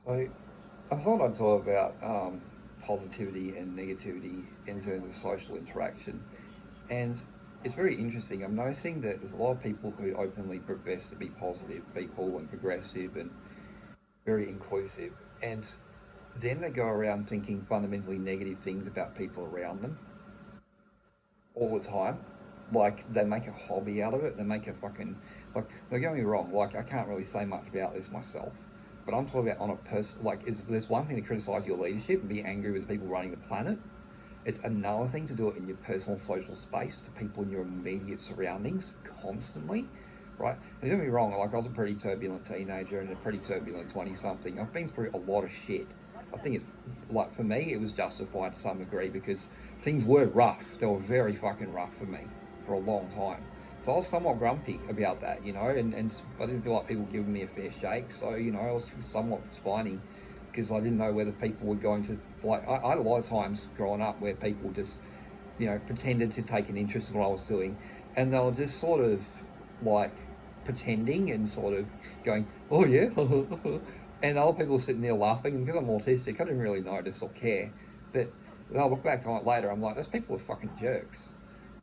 So I thought I'd talk about positivity and negativity in terms of social interaction. And it's very interesting. I'm noticing that there's a lot of people who openly profess to be positive people and progressive and very inclusive. And then they go around thinking fundamentally negative things about people around them all the time. Like they make a hobby out of it. They make a fucking like. Don't get me wrong. Like I can't really say much about this myself, but I'm talking about on a person. Like, there's one thing to criticize your leadership and be angry with the people running the planet. It's another thing to do it in your personal social space to people in your immediate surroundings constantly, right? And don't get me wrong. Like I was a pretty turbulent teenager and a pretty turbulent 20-something. I've been through a lot of shit. I think it's like for me, it was justified to some degree because things were rough. They were very fucking rough for me for a long time. So I was somewhat grumpy about that, and I didn't feel like people were giving me a fair shake. So, I was somewhat spiny because I didn't know whether people were going to, like, I had a lot of times growing up where people just, pretended to take an interest in what I was doing. And they were just sort of like pretending and sort of going, oh yeah, and other people sitting there laughing. And because I'm autistic, I didn't really notice or care. But when I look back on it later, I'm like, those people are fucking jerks.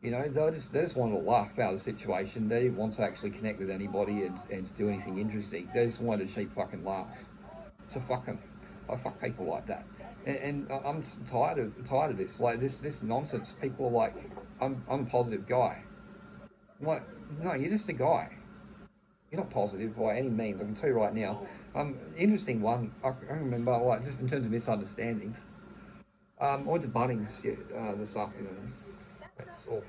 They just wanted to laugh about the situation. They didn't want to actually connect with anybody and do anything interesting. They just wanted a cheap fucking laugh. So fuck them. I fuck people like that. And I'm tired of this. Like this nonsense. People are like, I'm a positive guy. I'm like, no, you're just a guy. You're not positive by any means. I can tell you right now. Interesting one. I remember, like, just in terms of misunderstandings. I went to Bunnings this afternoon. It's all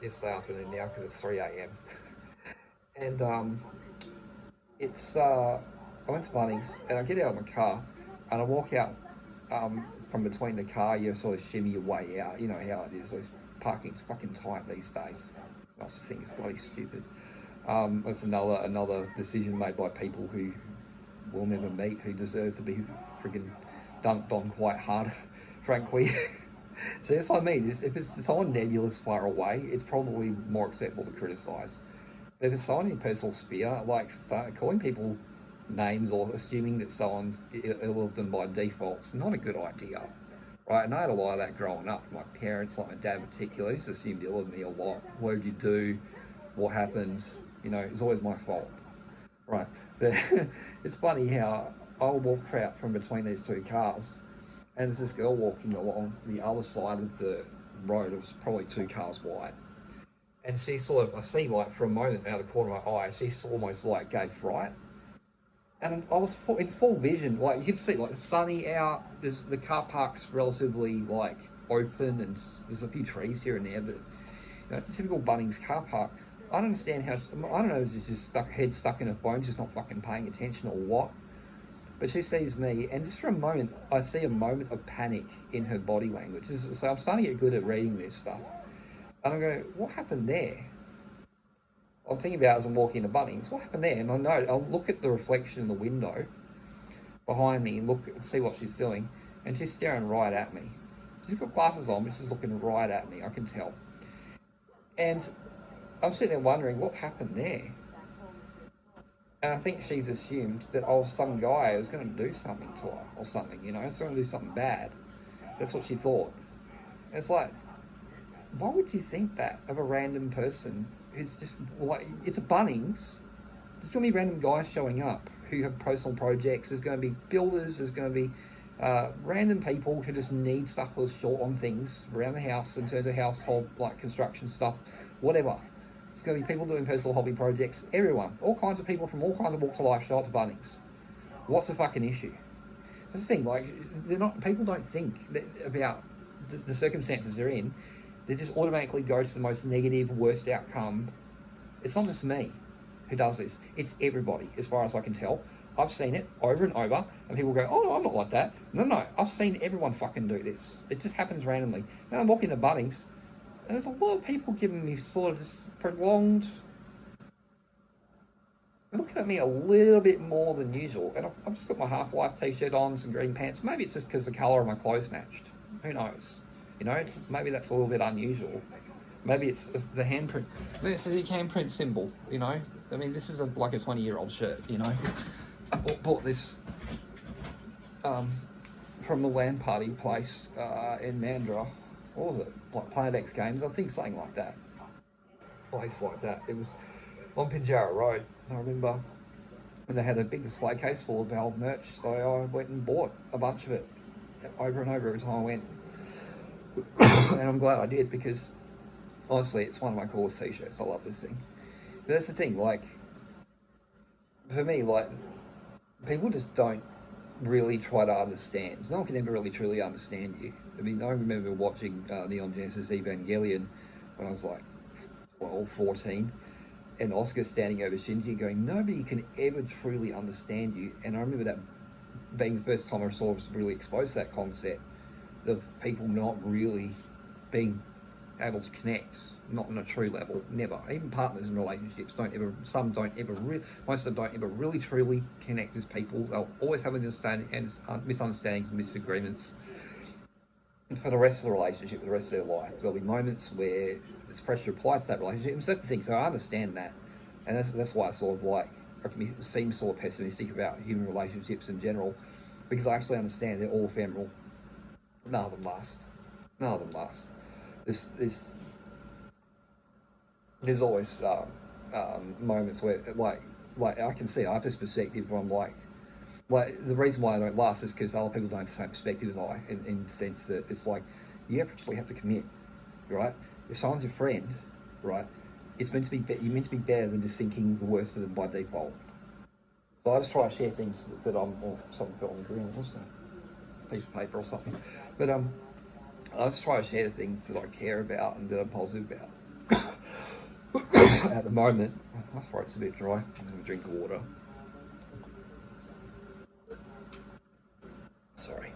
yesterday afternoon now because it's 3 a.m. And I went to Bunnings and I get out of my car and I walk out from between the car. You sort of shimmy your way out. You know how it is. Parking's fucking tight these days. I just think it's bloody stupid. That's another decision made by people who we'll never meet, who deserves to be friggin' dunked on quite hard, frankly. So that's what I mean. If it's someone nebulous far away, it's probably more acceptable to criticise. But if it's someone in your personal sphere, like calling people names or assuming that someone's ill of them by default, it's not a good idea. Right? And I had a lot of that growing up. My parents, like my dad in particular, he just assumed ill of me a lot. What did you do? What happened? It's always my fault. Right? But it's funny how I'll walk out from between these two cars and there's this girl walking along the other side of the road. It was probably 2 cars wide. And she sort of, I see like for a moment out of the corner of my eye, she almost like gave fright. And I was in full vision, like you could see like the sunny out, the car park's relatively like open and there's a few trees here and there, but it's a typical Bunnings car park. I don't understand how, I don't know if she's just head stuck in her phone, she's not fucking paying attention or what. But she sees me, and just for a moment, I see a moment of panic in her body language. So I'm starting to get good at reading this stuff. And I go, what happened there? I'm thinking about it as I'm walking into Bunnings, what happened there? And I'll look at the reflection in the window behind me and see what she's doing. And she's staring right at me. She's got glasses on, but she's looking right at me, I can tell. And I'm sitting there wondering, what happened there? And I think she's assumed that some guy was going to do something to her or something, it's going to do something bad. That's what she thought. And it's like, why would you think that of a random person who's just, like, it's a Bunnings. There's going to be random guys showing up who have personal projects. There's going to be builders. There's going to be random people who just need stuff that's short on things around the house in terms of household, like construction stuff, whatever. It's going to be people doing personal hobby projects. Everyone. All kinds of people from all kinds of walks of life show up to Bunnings. What's the fucking issue? That's the thing, like, people don't think about the circumstances they're in. They just automatically go to the most negative, worst outcome. It's not just me who does this. It's everybody, as far as I can tell. I've seen it over and over, and people go, oh, no, I'm not like that. No, I've seen everyone fucking do this. It just happens randomly. Then I'm walking to Bunnings, and there's a lot of people giving me sort of this prolonged, looking at me a little bit more than usual. And I've just got my Half-Life t-shirt on, some green pants. Maybe it's just because the colour of my clothes matched. Who knows? Maybe that's a little bit unusual. Maybe it's the handprint. Maybe it's the handprint symbol, I mean, this is like a 20-year-old shirt, I bought this from the LAN party place in Mandurah. What was it? Like Planet X Games, I think something like that. Place like that. It was on Pinjarra Road. I remember when they had a big display case full of Valve merch, so I went and bought a bunch of it over and over every time I went. And I'm glad I did, because honestly, it's one of my coolest t-shirts. I love this thing. But that's the thing, like, for me, like, people just don't really try to understand. No one can ever really truly understand you. I mean, I remember watching Neon Genesis Evangelion when I was like 12, 14, and Oscar standing over Shinji going, nobody can ever truly understand you. And I remember that being the first time I saw us really expose that concept of people not really being able to connect, not on a true level, never. Even partners in relationships most of them don't ever really truly connect as people. They'll always have misunderstandings and disagreements. And for the rest of the relationship, the rest of their life, there'll be moments where there's pressure applied to that relationship. And so that's the thing, so I understand that. And that's why I sort of like, seem sort of pessimistic about human relationships in general, because I actually understand they're all ephemeral. None of them last. None of them last. There's always moments where, like I can see, I have this perspective where I'm like the reason why I don't last is because other people don't have the same perspective as I, in the sense that it's like, you actually have to commit, right? If someone's your friend, right, it's meant to be, you're meant to be better than just thinking the worst of them by default. So I just try to share things that something fell on the ground, wasn't it? A piece of paper or something. But I just try to share the things that I care about and that I'm positive about. At the moment, my throat's a bit dry. I'm going to drink water. Sorry.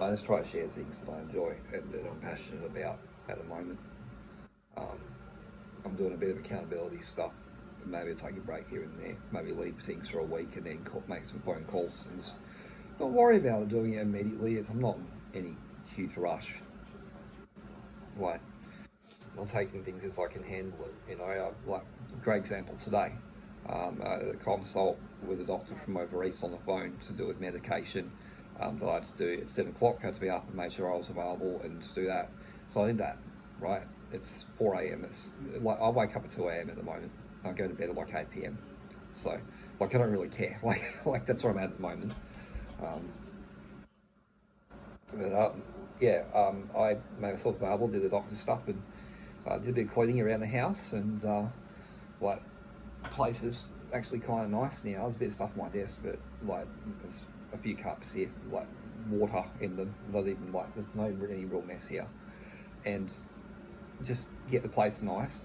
I just try to share things that I enjoy and that I'm passionate about at the moment. I'm doing a bit of accountability stuff. Maybe I'll take a break here and there. Maybe leave things for a week and then make some phone calls and just not worry about doing it immediately. I'm not in any huge rush. Like, I'm taking things as I can handle it. You know, like, great example today. The consult with a doctor from over east on the phone to do with medication that I had to do at 7 o'clock. I had to be up and make sure I was available and just do that. So I did that, right? It's 4 a.m. It's like, I wake up at 2 a.m. at the moment. I go to bed at like 8 p.m. So, like, I don't really care. Like that's where I'm at the moment. I made myself available, did the doctor stuff, and did a bit of cleaning around the house, and like, the place is actually kind of nice now. There's a bit of stuff on my desk, but like, there's a few cups here, like water in them. Not even like, there's no any real mess here, and just get the place nice.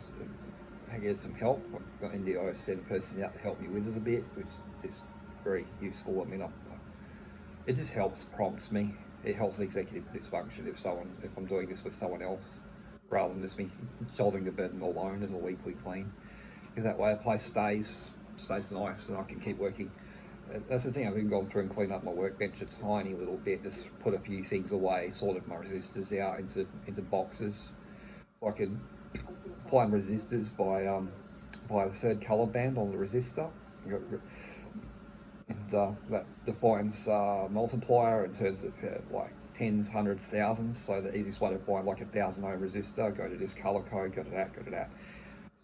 I get some help. I've got NDO sent a person out to help me with it a bit, which is very useful. I mean, it just helps, prompts me. It helps executive dysfunction if I'm doing this with someone else, rather than just me shouldering the burden alone as a weekly clean. Because that way the place stays nice and I can keep working. That's the thing, I've been going through and cleaning up my workbench a tiny little bit, just put a few things away, sorted my resistors out into boxes. I can apply resistors by the third colour band on the resistor. And that defines multiplier in terms of like tens, hundreds, thousands. So the easiest way to find like 1,000 ohm resistor, go to this colour code, go to that.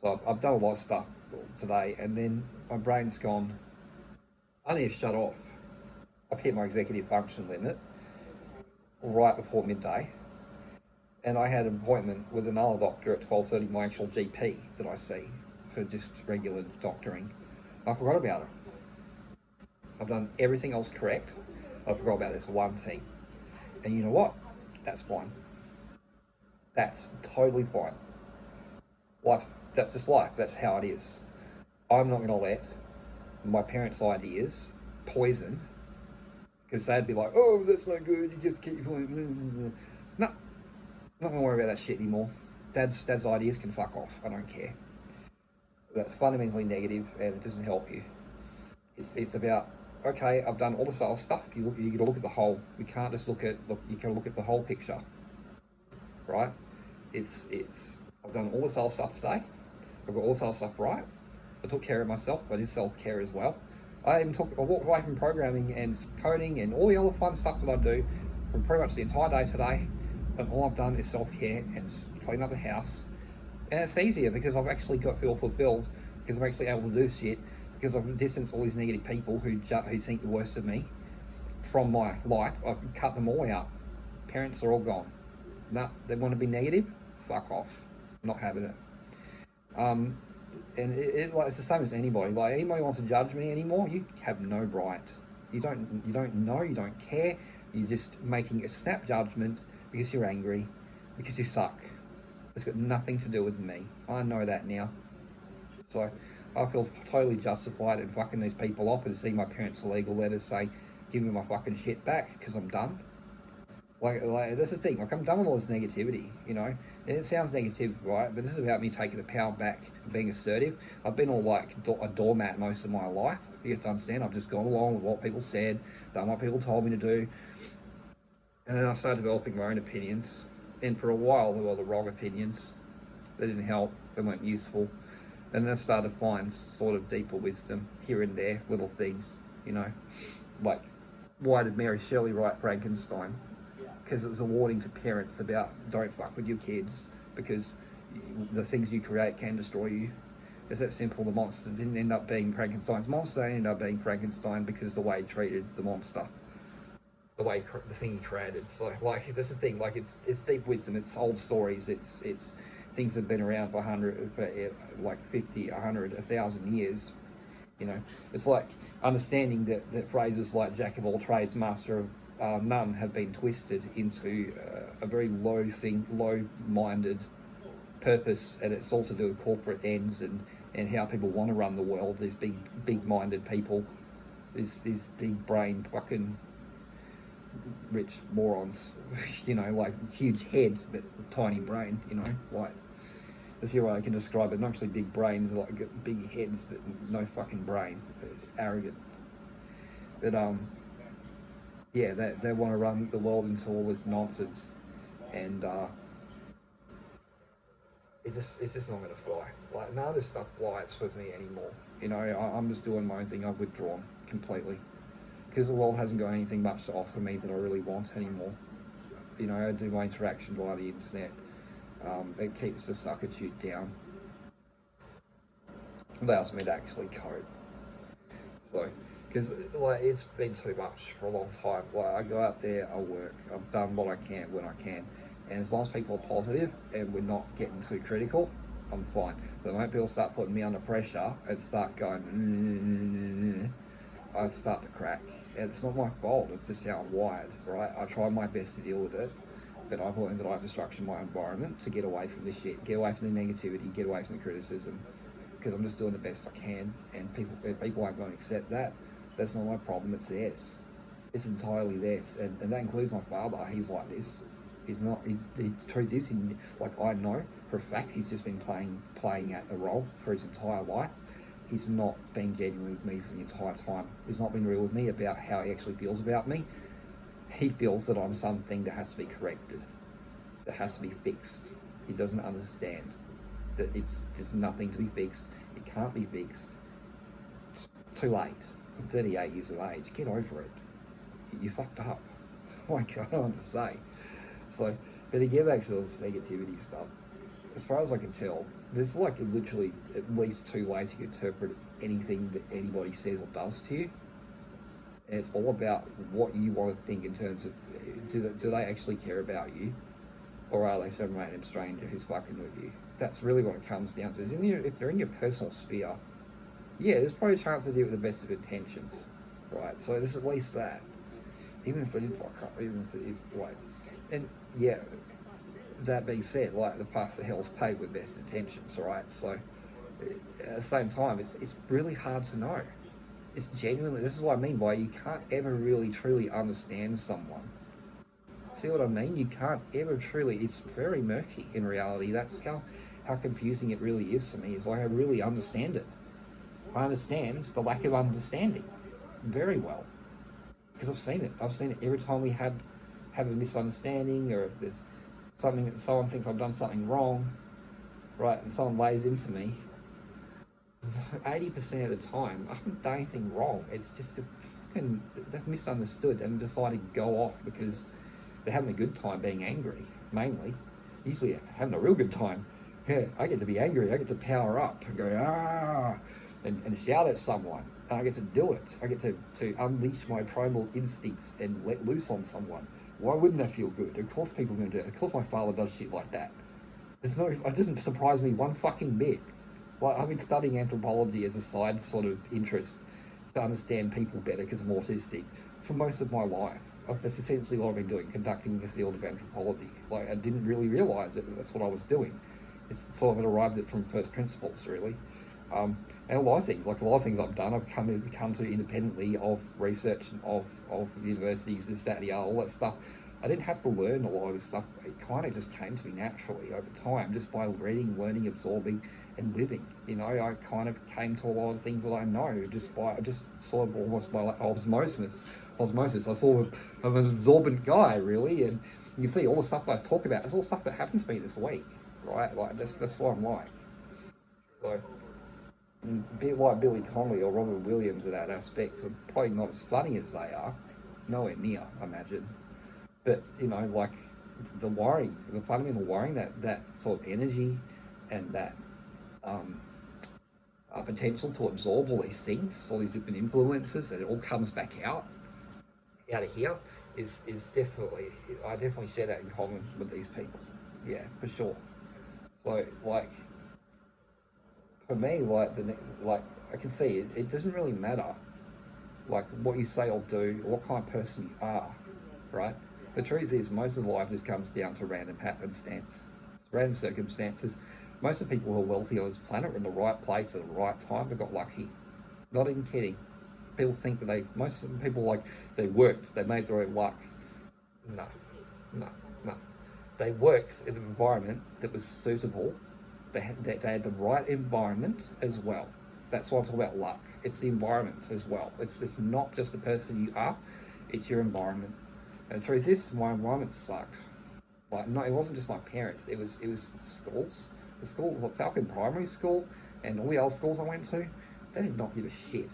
So I've done a lot of stuff today, and then my brain's gone, I need to shut off. I've hit my executive function limit right before midday, and I had an appointment with another doctor at 12:30, my actual GP that I see for just regular doctoring. I forgot about it. I've done everything else correct. I forgot about this one thing. And you know what? That's fine. That's totally fine. Life, that's just life. That's how it is. I'm not going to let my parents' ideas poison, because they'd be like, oh, that's not good, you just keep going. No, I'm not going to worry about that shit anymore. Dad's ideas can fuck off. I don't care. That's fundamentally negative and it doesn't help you. It's about, okay, I've done all this other stuff. You got to look at the whole. You can't just you got to look at the whole picture, right? I've done all this other stuff today. I've got all this other stuff right. I took care of myself. I did self-care as well. I walked away from programming and coding and all the other fun stuff that I do for pretty much the entire day today, and all I've done is self-care and clean up the house. And it's easier because I've actually got feel fulfilled, because I'm actually able to do shit, because I've distanced all these negative people who think the worst of me from my life. I've cut them all out. Parents are all gone. No, they want to be negative? Fuck off. Not having it. And like, it's the same as anybody. Like, anybody wants to judge me anymore, you have no right. You don't know, you don't care. You're just making a snap judgment because you're angry, because you suck. It's got nothing to do with me. I know that now. So I feel totally justified in fucking these people off and see my parents' legal letters say, give me my fucking shit back because I'm done. Like, that's the thing. Like, I'm done with all this negativity, you know. And it sounds negative, right? But this is about me taking the power back and being assertive. I've been all like a doormat most of my life. You have to understand. I've just gone along with what people said, done what people told me to do. And then I started developing my own opinions. And for a while, they were the wrong opinions. They didn't help. They weren't useful. And then I started to find sort of deeper wisdom here and there, little things, you know. Like, why did Mary Shelley write Frankenstein? Because it was a warning to parents about don't fuck with your kids because the things you create can destroy you. It's that simple. The monster didn't end up being Frankenstein's monster. It ended up being Frankenstein because the way he treated the monster, the thing he created. So, like, that's the thing. Like, it's deep wisdom. It's old stories. It's things that have been around for 50, 100, 1,000 years. You know, it's like understanding that phrases like jack of all trades, master of none have been twisted into a very low-minded purpose, and it's all to do with corporate ends and how people want to run the world. These big-minded people, these big-brain fucking rich morons, you know, like huge head but tiny brain, you know, like that's the way I can describe it. Not actually big brains, like big heads but no fucking brain, arrogant. But yeah, they want to run the world into all this nonsense, and it's just not going to fly. Like, none of this stuff flies with me anymore. You know, I'm just doing my own thing. I've withdrawn completely because the world hasn't got anything much to offer me that I really want anymore. You know, I do my interaction via the internet. It keeps the suckitude down. Allows me to actually cope. So. Because, like, it's been too much for a long time. Like, I go out there, I work, I've done what I can when I can. And as long as people are positive and we're not getting too critical, I'm fine. But the moment people start putting me under pressure and start going, I start to crack. And it's not my fault, it's just how I'm wired, right? I try my best to deal with it, but I've learned that I have to structure my environment to get away from the shit, get away from the negativity, get away from the criticism. Because I'm just doing the best I can, and people aren't going to accept that. That's not my problem, it's theirs. It's entirely theirs. And that includes my father. He's like this. The truth is, like, I know for a fact he's just been playing out a role for his entire life. He's not been genuine with me for the entire time. He's not been real with me about how he actually feels about me. He feels that I'm something that has to be corrected, that has to be fixed. He doesn't understand that there's nothing to be fixed. It can't be fixed. It's too late. I'm 38 years of age. Get over it. You fucked up. Like, I don't know what to say. So, but to get back to this negativity stuff, as far as I can tell, there's like literally at least two ways you can interpret anything that anybody says or does to you. And it's all about what you want to think in terms of, do they actually care about you? Or are they some random stranger who's fucking with you? That's really what it comes down to. If they're in your personal sphere, yeah, there's probably a chance they do it with the best of intentions, right? So there's at least that. Even if they did fuck up, and yeah, that being said, like, the path to hell is paved with best intentions, right? So at the same time, it's really hard to know. It's genuinely, this is what I mean by you can't ever really truly understand someone. See what I mean? You can't ever truly, it's very murky in reality. That's how confusing it really is to me. It's like I really understand it. I understand the lack of understanding very well because I've seen it. I've seen it every time we have a misunderstanding, or there's something that someone thinks I've done something wrong, right? And someone lays into me. 80% of the time, I haven't done anything wrong. It's just they've misunderstood and decided to go off because they're having a good time being angry, mainly. Usually having a real good time. Yeah, I get to be angry. I get to power up and go, and shout at someone. And I get to do it. I get to unleash my primal instincts and let loose on someone. Why wouldn't that feel good? Of course people are going to do it. Of course my father does shit like that. It doesn't surprise me one fucking bit. Like, I've been studying anthropology as a side sort of interest to understand people better because I'm autistic for most of my life. That's essentially what I've been doing, conducting the field of anthropology. Like, I didn't really realise that that's what I was doing. It's sort of arrived at from first principles, really. And a lot of things I've done, I've come to independently of research and of universities, this, that, the other, all that stuff. I didn't have to learn a lot of this stuff. It kind of just came to me naturally over time, just by reading, learning, absorbing, and living. You know, I kind of came to a lot of things that I know just sort of almost by like osmosis. I sort of I'm an absorbent guy, really, and you can see all the stuff that I talk about. It's all stuff that happened to me this week, right? Like that's what I'm like. So, a bit like Billy Connolly or Robin Williams in that aspect. I'm probably not as funny as they are, nowhere near, I imagine. But you know, like the worrying, the fundamental worrying, that sort of energy and that potential to absorb all these things, all these different influences, and it all comes back out of here is definitely, I definitely share that in common with these people. Yeah, for sure. So like for me, like I can see it doesn't really matter like what you say or do or what kind of person you are, right? The truth is, most of life just comes down to random happenstance, random circumstances. Most of the people who are wealthy on this planet are in the right place at the right time. They got lucky. Not even kidding. People think that most of the people, like, they worked, they made their own luck. No. They worked in an environment that was suitable. They had the right environment as well. That's why I'm talking about luck. It's the environment as well. It's not just the person you are, it's your environment. And the truth is, my environment sucked. Like, no, it wasn't just my parents. It was schools. The school, like Falcon Primary School, and all the other schools I went to, they did not give a shit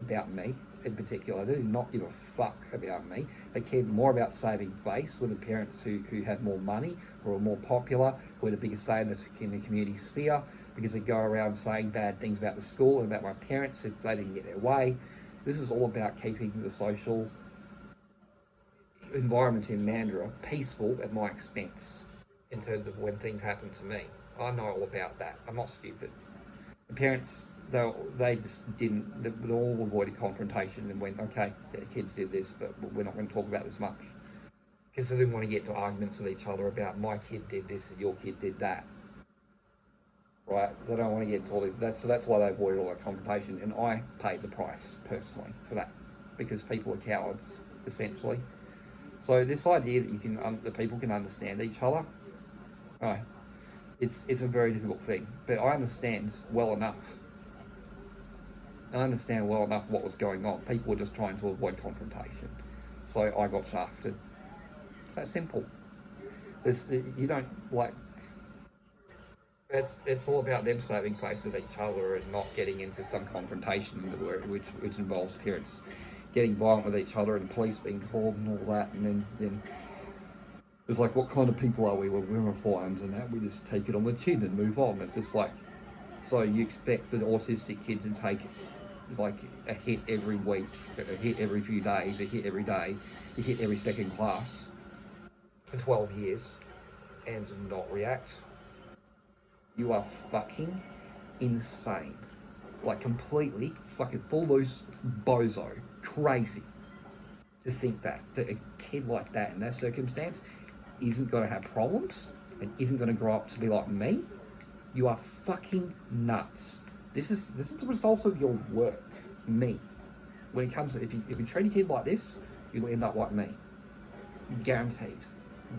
about me in particular. They did not give a fuck about me. They cared more about saving face with the parents who had more money, or were more popular, who had a bigger say in the community sphere, because they go around saying bad things about the school and about my parents if they didn't get their way. This is all about keeping the social environment in Mandurah peaceful at my expense in terms of when things happen to me. I know all about that. I'm not stupid. The parents, they just didn't, they all avoided confrontation and went, okay, yeah, the kids did this, but we're not going to talk about this much. Because they didn't want to get into arguments with each other about my kid did this and your kid did that. Right? They don't want to get into all this. So that's why they avoided all that confrontation. And I paid the price, personally, for that. Because people are cowards, essentially. So this idea that that people can understand each other, it's a very difficult thing. But I understand well enough. I understand well enough what was going on. People were just trying to avoid confrontation. So I got shafted. It's that simple. You don't, like, it's all about them saving face with each other and not getting into some confrontation which involves parents getting violent with each other and police being called and all that, and then it's like, what kind of people are we when we're reformed and that? We just take it on the chin and move on. It's just like, so you expect the autistic kids to take like a hit every week, a hit every few days, a hit every day, a hit every second class for 12 years and not react? You are fucking insane. Like, completely fucking full loose bozo. Crazy to think that a kid like that in that circumstance isn't going to have problems and isn't going to grow up to be like me. You are fucking nuts. This is the result of your work, me. When it comes to, if you treat a kid like this, you'll end up like me. Guaranteed.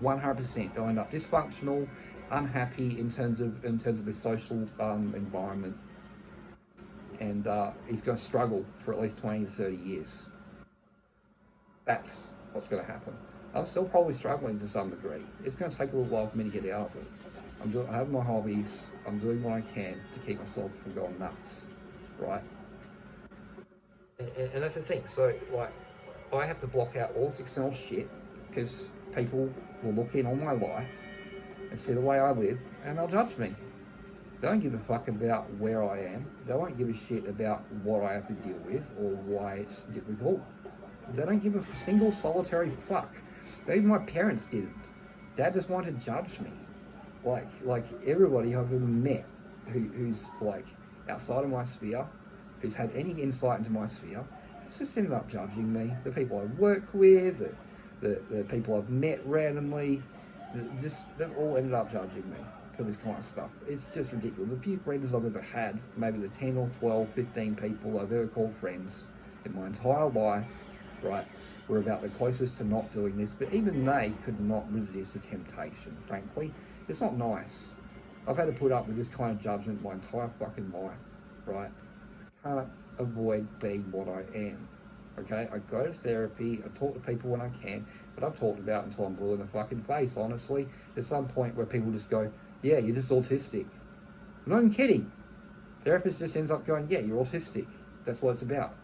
100%. They'll end up dysfunctional, unhappy in terms of the social environment, and he's going to struggle for at least 20 to 30 years. That's what's going to happen. I'm still probably struggling to some degree. It's going to take a little while for me to get out of it. I have my hobbies. I'm doing what I can to keep myself from going nuts, right? And that's the thing. So, like, I have to block out all this external shit because people will look in on my life and see the way I live and they'll judge me. They don't give a fuck about where I am. They won't give a shit about what I have to deal with or why it's difficult. They don't give a single solitary fuck. Even my parents didn't. Dad just wanted to judge me. Like everybody I've ever met who's like outside of my sphere, who's had any insight into my sphere, it's just ended up judging me. The people I work with, the people I've met randomly, they've all ended up judging me for this kind of stuff. It's just ridiculous. The few friends I've ever had, maybe the 10 or 12, 15 people I've ever called friends in my entire life, right, were about the closest to not doing this, but even they could not resist the temptation, frankly. It's not nice. I've had to put up with this kind of judgment my entire fucking life, right? I can't avoid being what I am, okay? I go to therapy, I talk to people when I can, but I've talked about until I'm blue in the fucking face, honestly. There's some point where people just go, yeah, you're just autistic. I'm not even kidding. Therapist just ends up going, yeah, you're autistic. That's what it's about.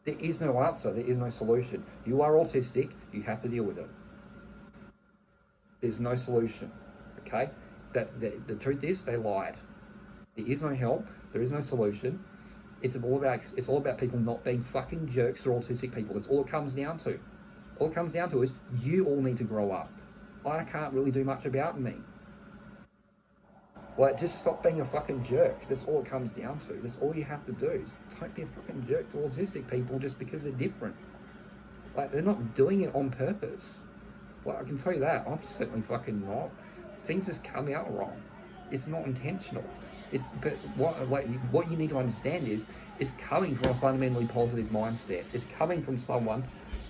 There is no answer. There is no solution. You are autistic. You have to deal with it. There's no solution. Okay? That's the truth is they lied. There is no help. There is no solution. It's all about people not being fucking jerks or autistic people. That's all it comes down to. All it comes down to is you all need to grow up. I can't really do much about me. Like, just stop being a fucking jerk. That's all it comes down to. That's all you have to do. Don't be a fucking jerk to autistic people just because they're different. Like, they're not doing it on purpose. Like, I can tell you that. I'm certainly fucking not. Things just come out wrong. It's not intentional. But what you need to understand is it's coming from a fundamentally positive mindset. It's coming from someone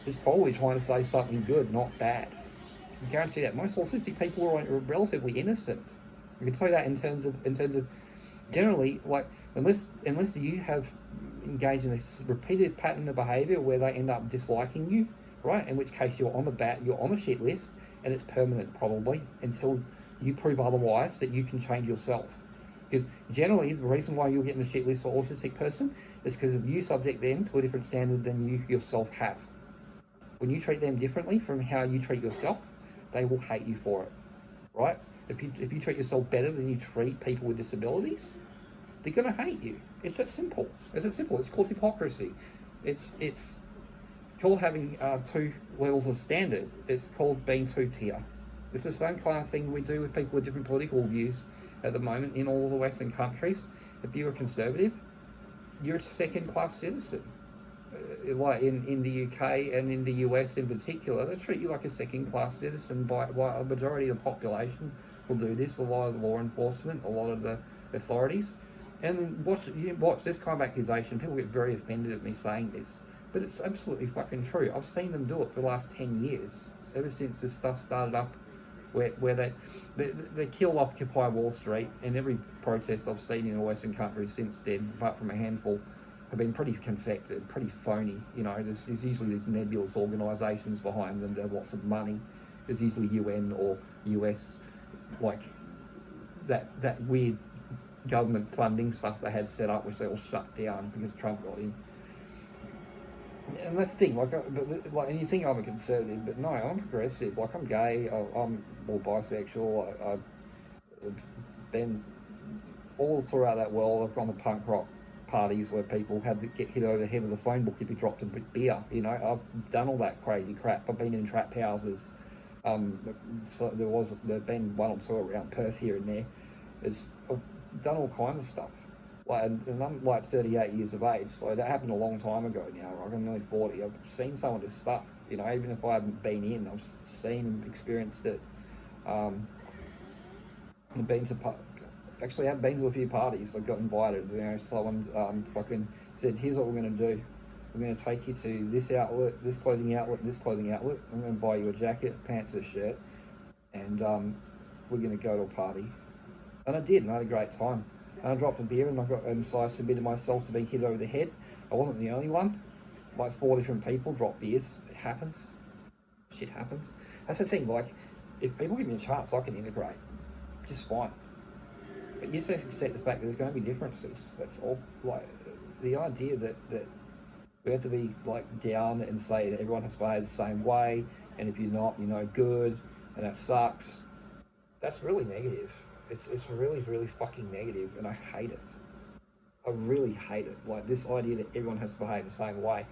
who's probably trying to say something good, not bad. I can guarantee that. Most autistic people are relatively innocent. I can tell you that in terms of generally, like, unless you have engaged in this repeated pattern of behaviour where they end up disliking you, right? In which case you're on the shit list, and it's permanent probably until you prove otherwise that you can change yourself. Because generally, the reason why you'll get in the shit list for autistic person is because if you subject them to a different standard than you yourself have. When you treat them differently from how you treat yourself, they will hate you for it, right? If you treat yourself better than you treat people with disabilities, they're going to hate you. It's that simple. It's called hypocrisy. It's called having two levels of standard. It's called being two-tier. It's the same kind of thing we do with people with different political views at the moment in all of the Western countries. If you're a conservative, you're a second-class citizen. Like in the UK and in the US in particular, they treat you like a second-class citizen by a majority of the population will do this. A lot of the law enforcement, a lot of the authorities. And watch this kind of accusation. People get very offended at me saying this, but it's absolutely fucking true. I've seen them do it for the last 10 years, ever since this stuff started up, where they kill Occupy Wall Street, and every protest I've seen in the Western countries since then, apart from a handful, have been pretty confected, pretty phony. You know, there's usually these nebulous organisations behind them that have lots of money. There's usually UN or US, like that weird government funding stuff they had set up, which they all shut down because Trump got in. And that's the thing, and you think I'm a conservative, but no, I'm progressive. Like, I'm gay, I'm more bisexual. I've been all throughout that world. I've gone to punk rock parties where people had to get hit over the head with a phone book if you dropped a beer. You know, I've done all that crazy crap. I've been in trap houses. So there've been one or two around Perth here and there. I've done all kinds of stuff. And I'm like 38 years of age, so that happened a long time ago now. Right? I'm nearly 40. I've seen some of this stuff. You know, even if I haven't been in, I've seen and experienced it. I've have been to a few parties. I got invited. You know, someone fucking said, "Here's what we're going to do. We're going to take you to this outlet, this clothing outlet, and this clothing outlet. I'm going to buy you a jacket, pants, and a shirt, and we're going to go to a party." And I did, and I had a great time. And I dropped a beer, and so I submitted myself to being hit over the head. I wasn't the only one. Like 4 different people dropped beers. It happens. Shit happens. That's the thing. Like, if people give me a chance, I can integrate just fine. But you just have to accept the fact that there's going to be differences. That's all. Like the idea that we have to be like down and say that everyone has to behave the same way, and if you're not, you're no good, and that sucks. That's really negative. It's really, really fucking negative, and I hate it. I really hate it. Like this idea that everyone has to behave the same way,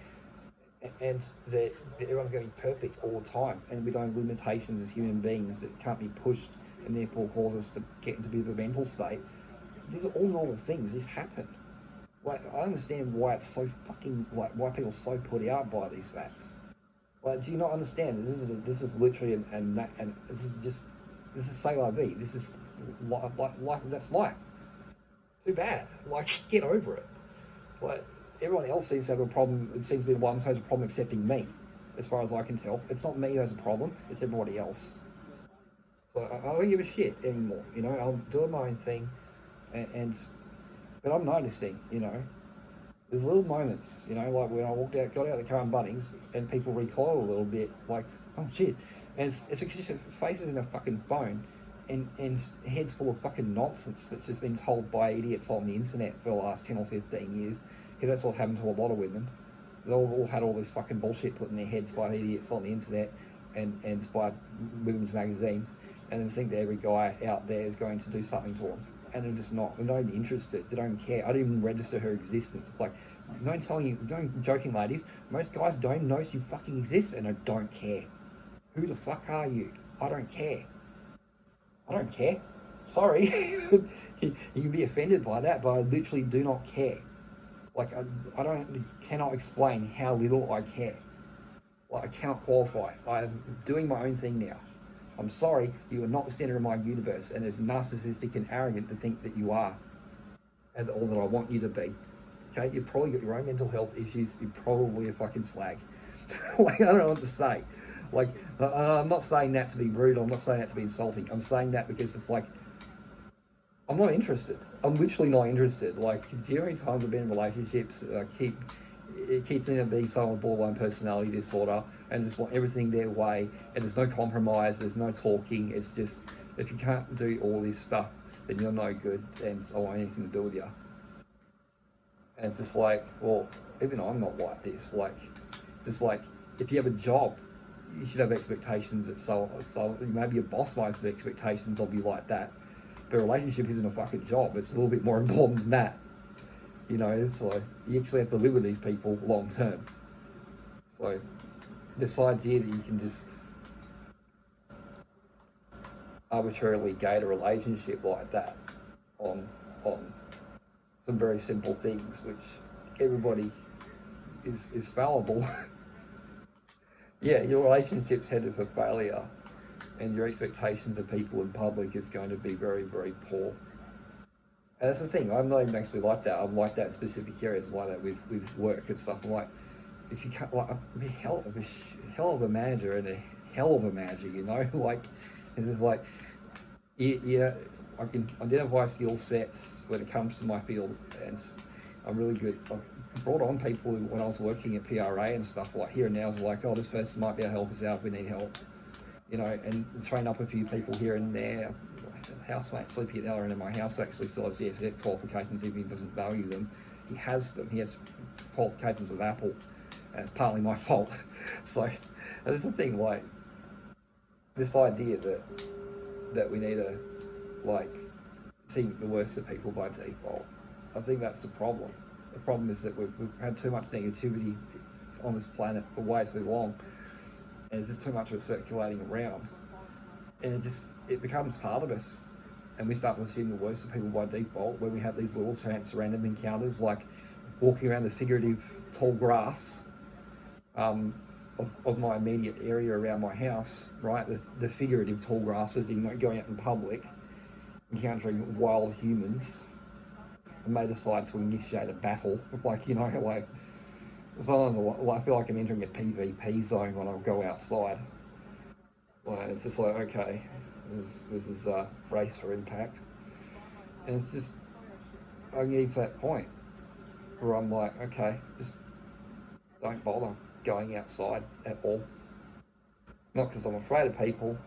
and that everyone's going to be perfect all the time, and we don't have limitations as human beings that can't be pushed, and therefore cause us to get into a bit of a mental state. These are all normal things. This happen. Like I understand why it's so fucking like why people are so put out by these facts. Like, do you not understand? This is literally and this is say la vie. This is like that's life. Too bad. Like, get over it. Like, everyone else seems to have a problem. It seems to be the one who has a problem accepting me, as far as I can tell. It's not me who has a problem. It's everybody else. So I don't give a shit anymore. You know, I'm doing my own thing, but I'm noticing. You know, there's little moments. You know, like when I got out of the car in Bunnings, and people recoil a little bit, like, oh shit, and it's just faces in a fucking phone. And heads full of fucking nonsense that's just been told by idiots on the internet for the last 10 or 15 years. Because that's what happened to a lot of women. They all had all this fucking bullshit put in their heads by idiots on the internet and by women's magazines. And they think that every guy out there is going to do something to them. And they're just not. They're not even interested. They don't care. I don't even register her existence. Like, joking ladies, most guys don't know she fucking exists and I don't care. Who the fuck are you? I don't care. I don't care. Sorry. You can be offended by that, but I literally do not care. Like, I cannot explain how little I care. Like, I cannot qualify. I'm doing my own thing now. I'm sorry, you are not the center of my universe, and it's narcissistic and arrogant to think that you are, or that I want you to be. Okay, you've probably got your own mental health issues. You're probably a fucking slag. Like, I don't know what to say. Like, I'm not saying that to be rude, I'm not saying that to be insulting. I'm saying that because it's like, I'm not interested. I'm literally not interested. Like, during times I've been in relationships, it keeps me being someone with borderline personality disorder, and just want everything their way, and there's no compromise, there's no talking. It's just, if you can't do all this stuff, then you're no good, and I don't want anything to do with you. And it's just like, well, even I'm not like this. Like, it's just like, if you have a job, you should have expectations that so maybe your boss might have expectations of you like that. But a relationship isn't a fucking job. It's a little bit more important than that. You know, it's like you actually have to live with these people long term. So this idea that you can just arbitrarily gate a relationship like that on some very simple things, which everybody is fallible. Yeah, your relationship's headed for failure, and your expectations of people in public is going to be very, very poor. And that's the thing, I'm not even actually like that. I'm like that in specific areas, like that with work and stuff. I'm like, if you can't, like, I'm a hell of a manager and a hell of a manager, you know? Like, it's just like, yeah, I can identify skill sets when it comes to my field, and I'm really good. I've brought on people when I was working at PRA and stuff, like here and now, is like, oh, this person might be able to help us out if we need help. You know, and train up a few people here and there. Housemate Sleepy at Ella in my house actually still has GFZ qualifications, even if he doesn't value them. He has them. He has qualifications with Apple, and it's partly my fault. So, there's the thing, like, this idea that we need to, like, see the worst of people by default. I think that's the problem. The problem is that we've had too much negativity on this planet for way too long, and there's just too much of it circulating around, and it becomes part of us, and we start to assume the worst of people by default when we have these little chance random encounters, like walking around the figurative tall grass of my immediate area around my house, right? The figurative tall grasses, you know, going out in public, encountering wild humans. I may decide to initiate a battle, like, you know, like, sometimes I feel like I'm entering a PvP zone when I go outside. Like, it's just like, okay, this is race for impact. And it's just, I get to that point where I'm like, okay, just don't bother going outside at all. Not because I'm afraid of people,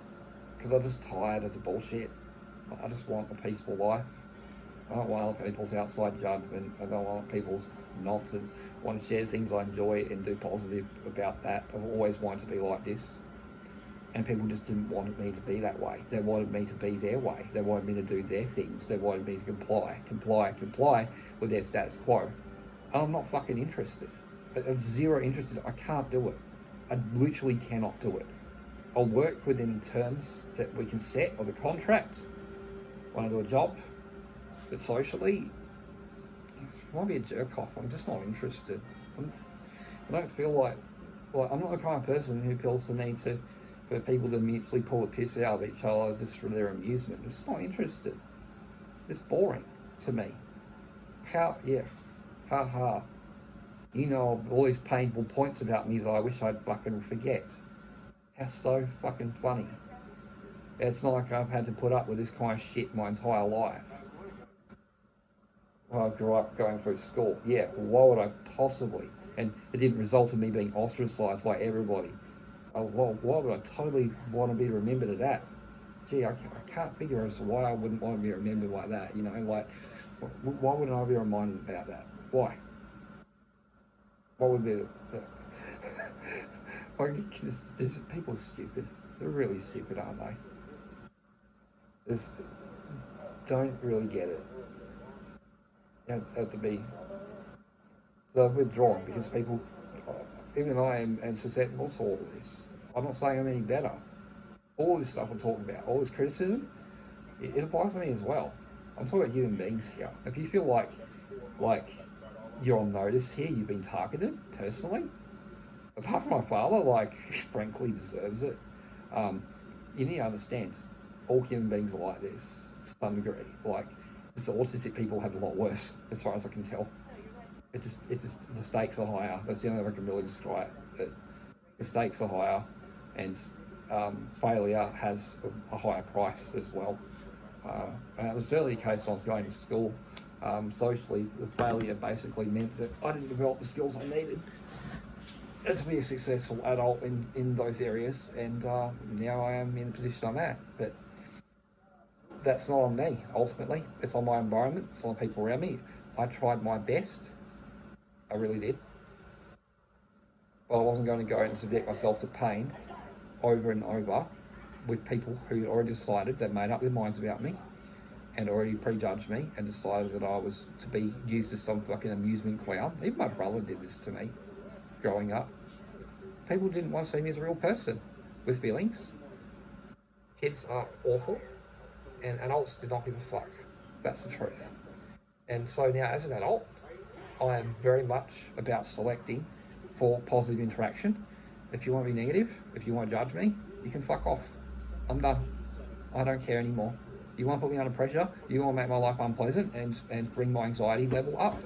because I'm just tired of the bullshit. I just want a peaceful life. I don't want other people's outside judgment. I don't want people's nonsense. I want to share things I enjoy and do positive about that. I've always wanted to be like this. And people just didn't want me to be that way. They wanted me to be their way. They wanted me to do their things. They wanted me to comply with their status quo. And I'm not fucking interested. I'm zero interested. I can't do it. I literally cannot do it. I'll work within terms that we can set, or the contract when I do a job. But socially, I want to be a jerk off. I'm just not interested. I don't feel like I'm not the kind of person who feels the need for people to mutually pull the piss out of each other just for their amusement. I'm just not interested. It's boring to me. Yes, ha. You know all these painful points about me that I wish I'd fucking forget. How so fucking funny. It's not like I've had to put up with this kind of shit my entire life. When I grew up going through school. Yeah, why would I possibly? And it didn't result in me being ostracised by everybody. Well, why would I totally want to be remembered as that? Gee, I can't figure as to why I wouldn't want to be remembered like that. You know, like, why wouldn't I be reminded about that? Why? What would be like, people are stupid. They're really stupid, aren't they? Don't really get it. You have to be. They've withdrawn because people, even I am susceptible to all of this. I'm not saying I'm any better. All this stuff I'm talking about, all this criticism, it applies to me as well. I'm talking about human beings here. If you feel like you're on notice here, you've been targeted personally, apart from my father, like, frankly deserves it. You need to understand, all human beings are like this to some degree. Like, the autistic people have a lot worse, as far as I can tell. It's just the stakes are higher. That's the only way I can really describe it. The stakes are higher, and failure has a higher price as well. And it was certainly the case when I was going to school. Socially, the failure basically meant that I didn't develop the skills I needed to be a successful adult in those areas, and now I am in the position I'm at. But that's not on me, ultimately. It's on my environment, it's on the people around me. I tried my best. I really did. But I wasn't going to go and subject myself to pain over and over with people who already decided, they made up their minds about me and already prejudged me and decided that I was to be used as some fucking amusement clown. Even my brother did this to me growing up. People didn't want to see me as a real person with feelings. Kids are awful, and adults did not give a fuck. That's the truth. And so now, as an adult, I am very much about selecting for positive interaction. If you want to be negative, if you want to judge me, you can fuck off. I'm done. I don't care anymore. You want to put me under pressure, you want to make my life unpleasant and bring my anxiety level up,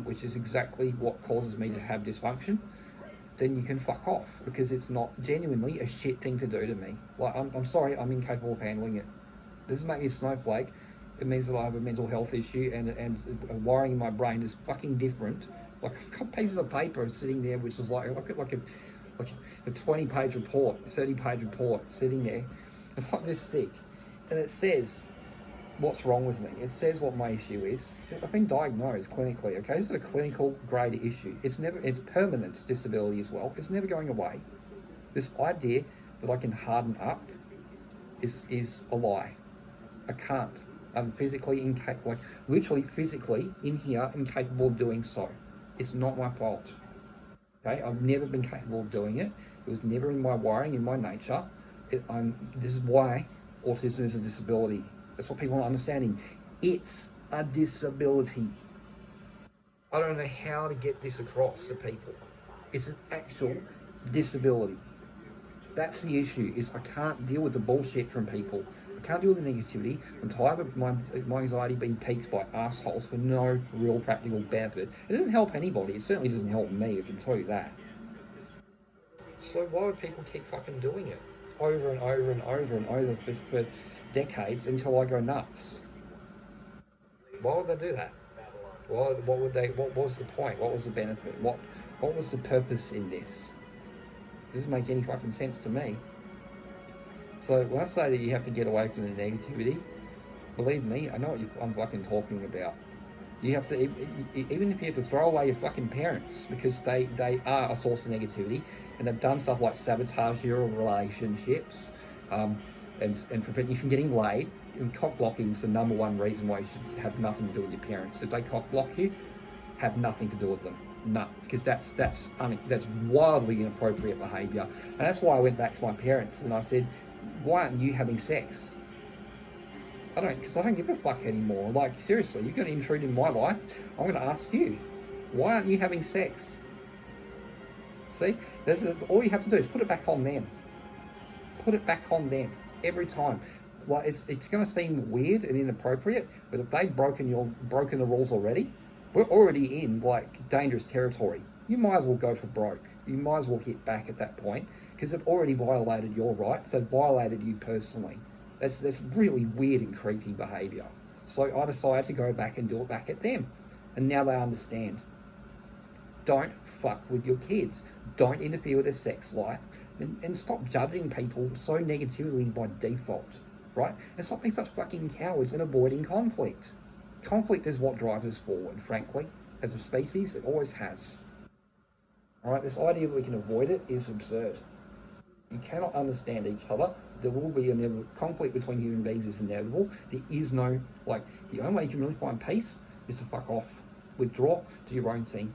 which is exactly what causes me to have dysfunction, then you can fuck off, because it's not genuinely a shit thing to do to me. Like, I'm sorry, I'm incapable of handling it. It doesn't make me a snowflake. It means that I have a mental health issue and a wiring in my brain is fucking different. Like, I've got pieces of paper sitting there, which is like a 20-page report, 30-page report sitting there. It's like this thick. And it says what's wrong with me. It says what my issue is. I've been diagnosed clinically, okay? This is a clinical grade issue. It's permanent disability as well. It's never going away. This idea that I can harden up is a lie. I can't. I'm physically incapable, like literally physically in here incapable of doing so. It's not my fault. Okay? I've never been capable of doing it. It was never in my wiring, in my nature. This is why autism is a disability. That's what people are understanding. It's a disability. I don't know how to get this across to people. It's an actual disability. That's the issue, is I can't deal with the bullshit from people. I can't deal with the negativity. I'm tired of my anxiety being piqued by assholes for no real practical benefit. It doesn't help anybody. It certainly doesn't help me, I can tell you that. So why would people keep fucking doing it? Over and over and over and over for decades until I go nuts. Why would they do that? What was the point? What was the benefit? What was the purpose in this? It doesn't make any fucking sense to me. So when I say that you have to get away from the negativity, believe me, I know what I'm fucking talking about. You have to, even if you have to throw away your fucking parents because they are a source of negativity and they've done stuff like sabotage your relationships, and prevent you from getting laid. And cock blocking is the number one reason why you should have nothing to do with your parents. If they cock block you, have nothing to do with them. No, because that's wildly inappropriate behaviour. And that's why I went back to my parents and I said, why aren't you having sex? Because I don't give a fuck anymore. Like, seriously, you're going to intrude in my life. I'm going to ask you, why aren't you having sex? See, that's all you have to do is put it back on them. Put it back on them every time. Like, it's going to seem weird and inappropriate, but if they've broken the rules already, we're already in like dangerous territory. You might as well go for broke. You might as well hit back at that point because they've already violated your rights. They've violated you personally. That's really weird and creepy behaviour. So I decided to go back and do it back at them. And now they understand. Don't fuck with your kids. Don't interfere with their sex life. And stop judging people so negatively by default. Right? And stop being such fucking cowards and avoiding conflict. Conflict is what drives us forward, frankly. As a species, it always has. Alright, this idea that we can avoid it is absurd. You cannot understand each other. There will be a conflict between human beings is inevitable. There is no, the only way you can really find peace is to fuck off. Withdraw, do your own thing.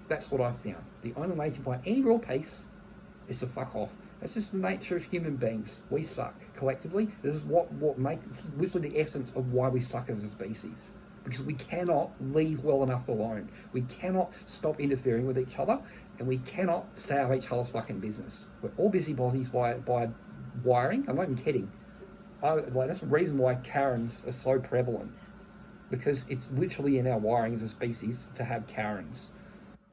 That's what I've found. The only way you can find any real peace is to fuck off. That's just the nature of human beings. We suck collectively. This is what makes, literally the essence of why we suck as a species. Because we cannot leave well enough alone. We cannot stop interfering with each other, and we cannot stay out of each other's fucking business. We're all busybodies by wiring. I'm not even kidding. That's the reason why Karens are so prevalent. Because it's literally in our wiring as a species to have Karens.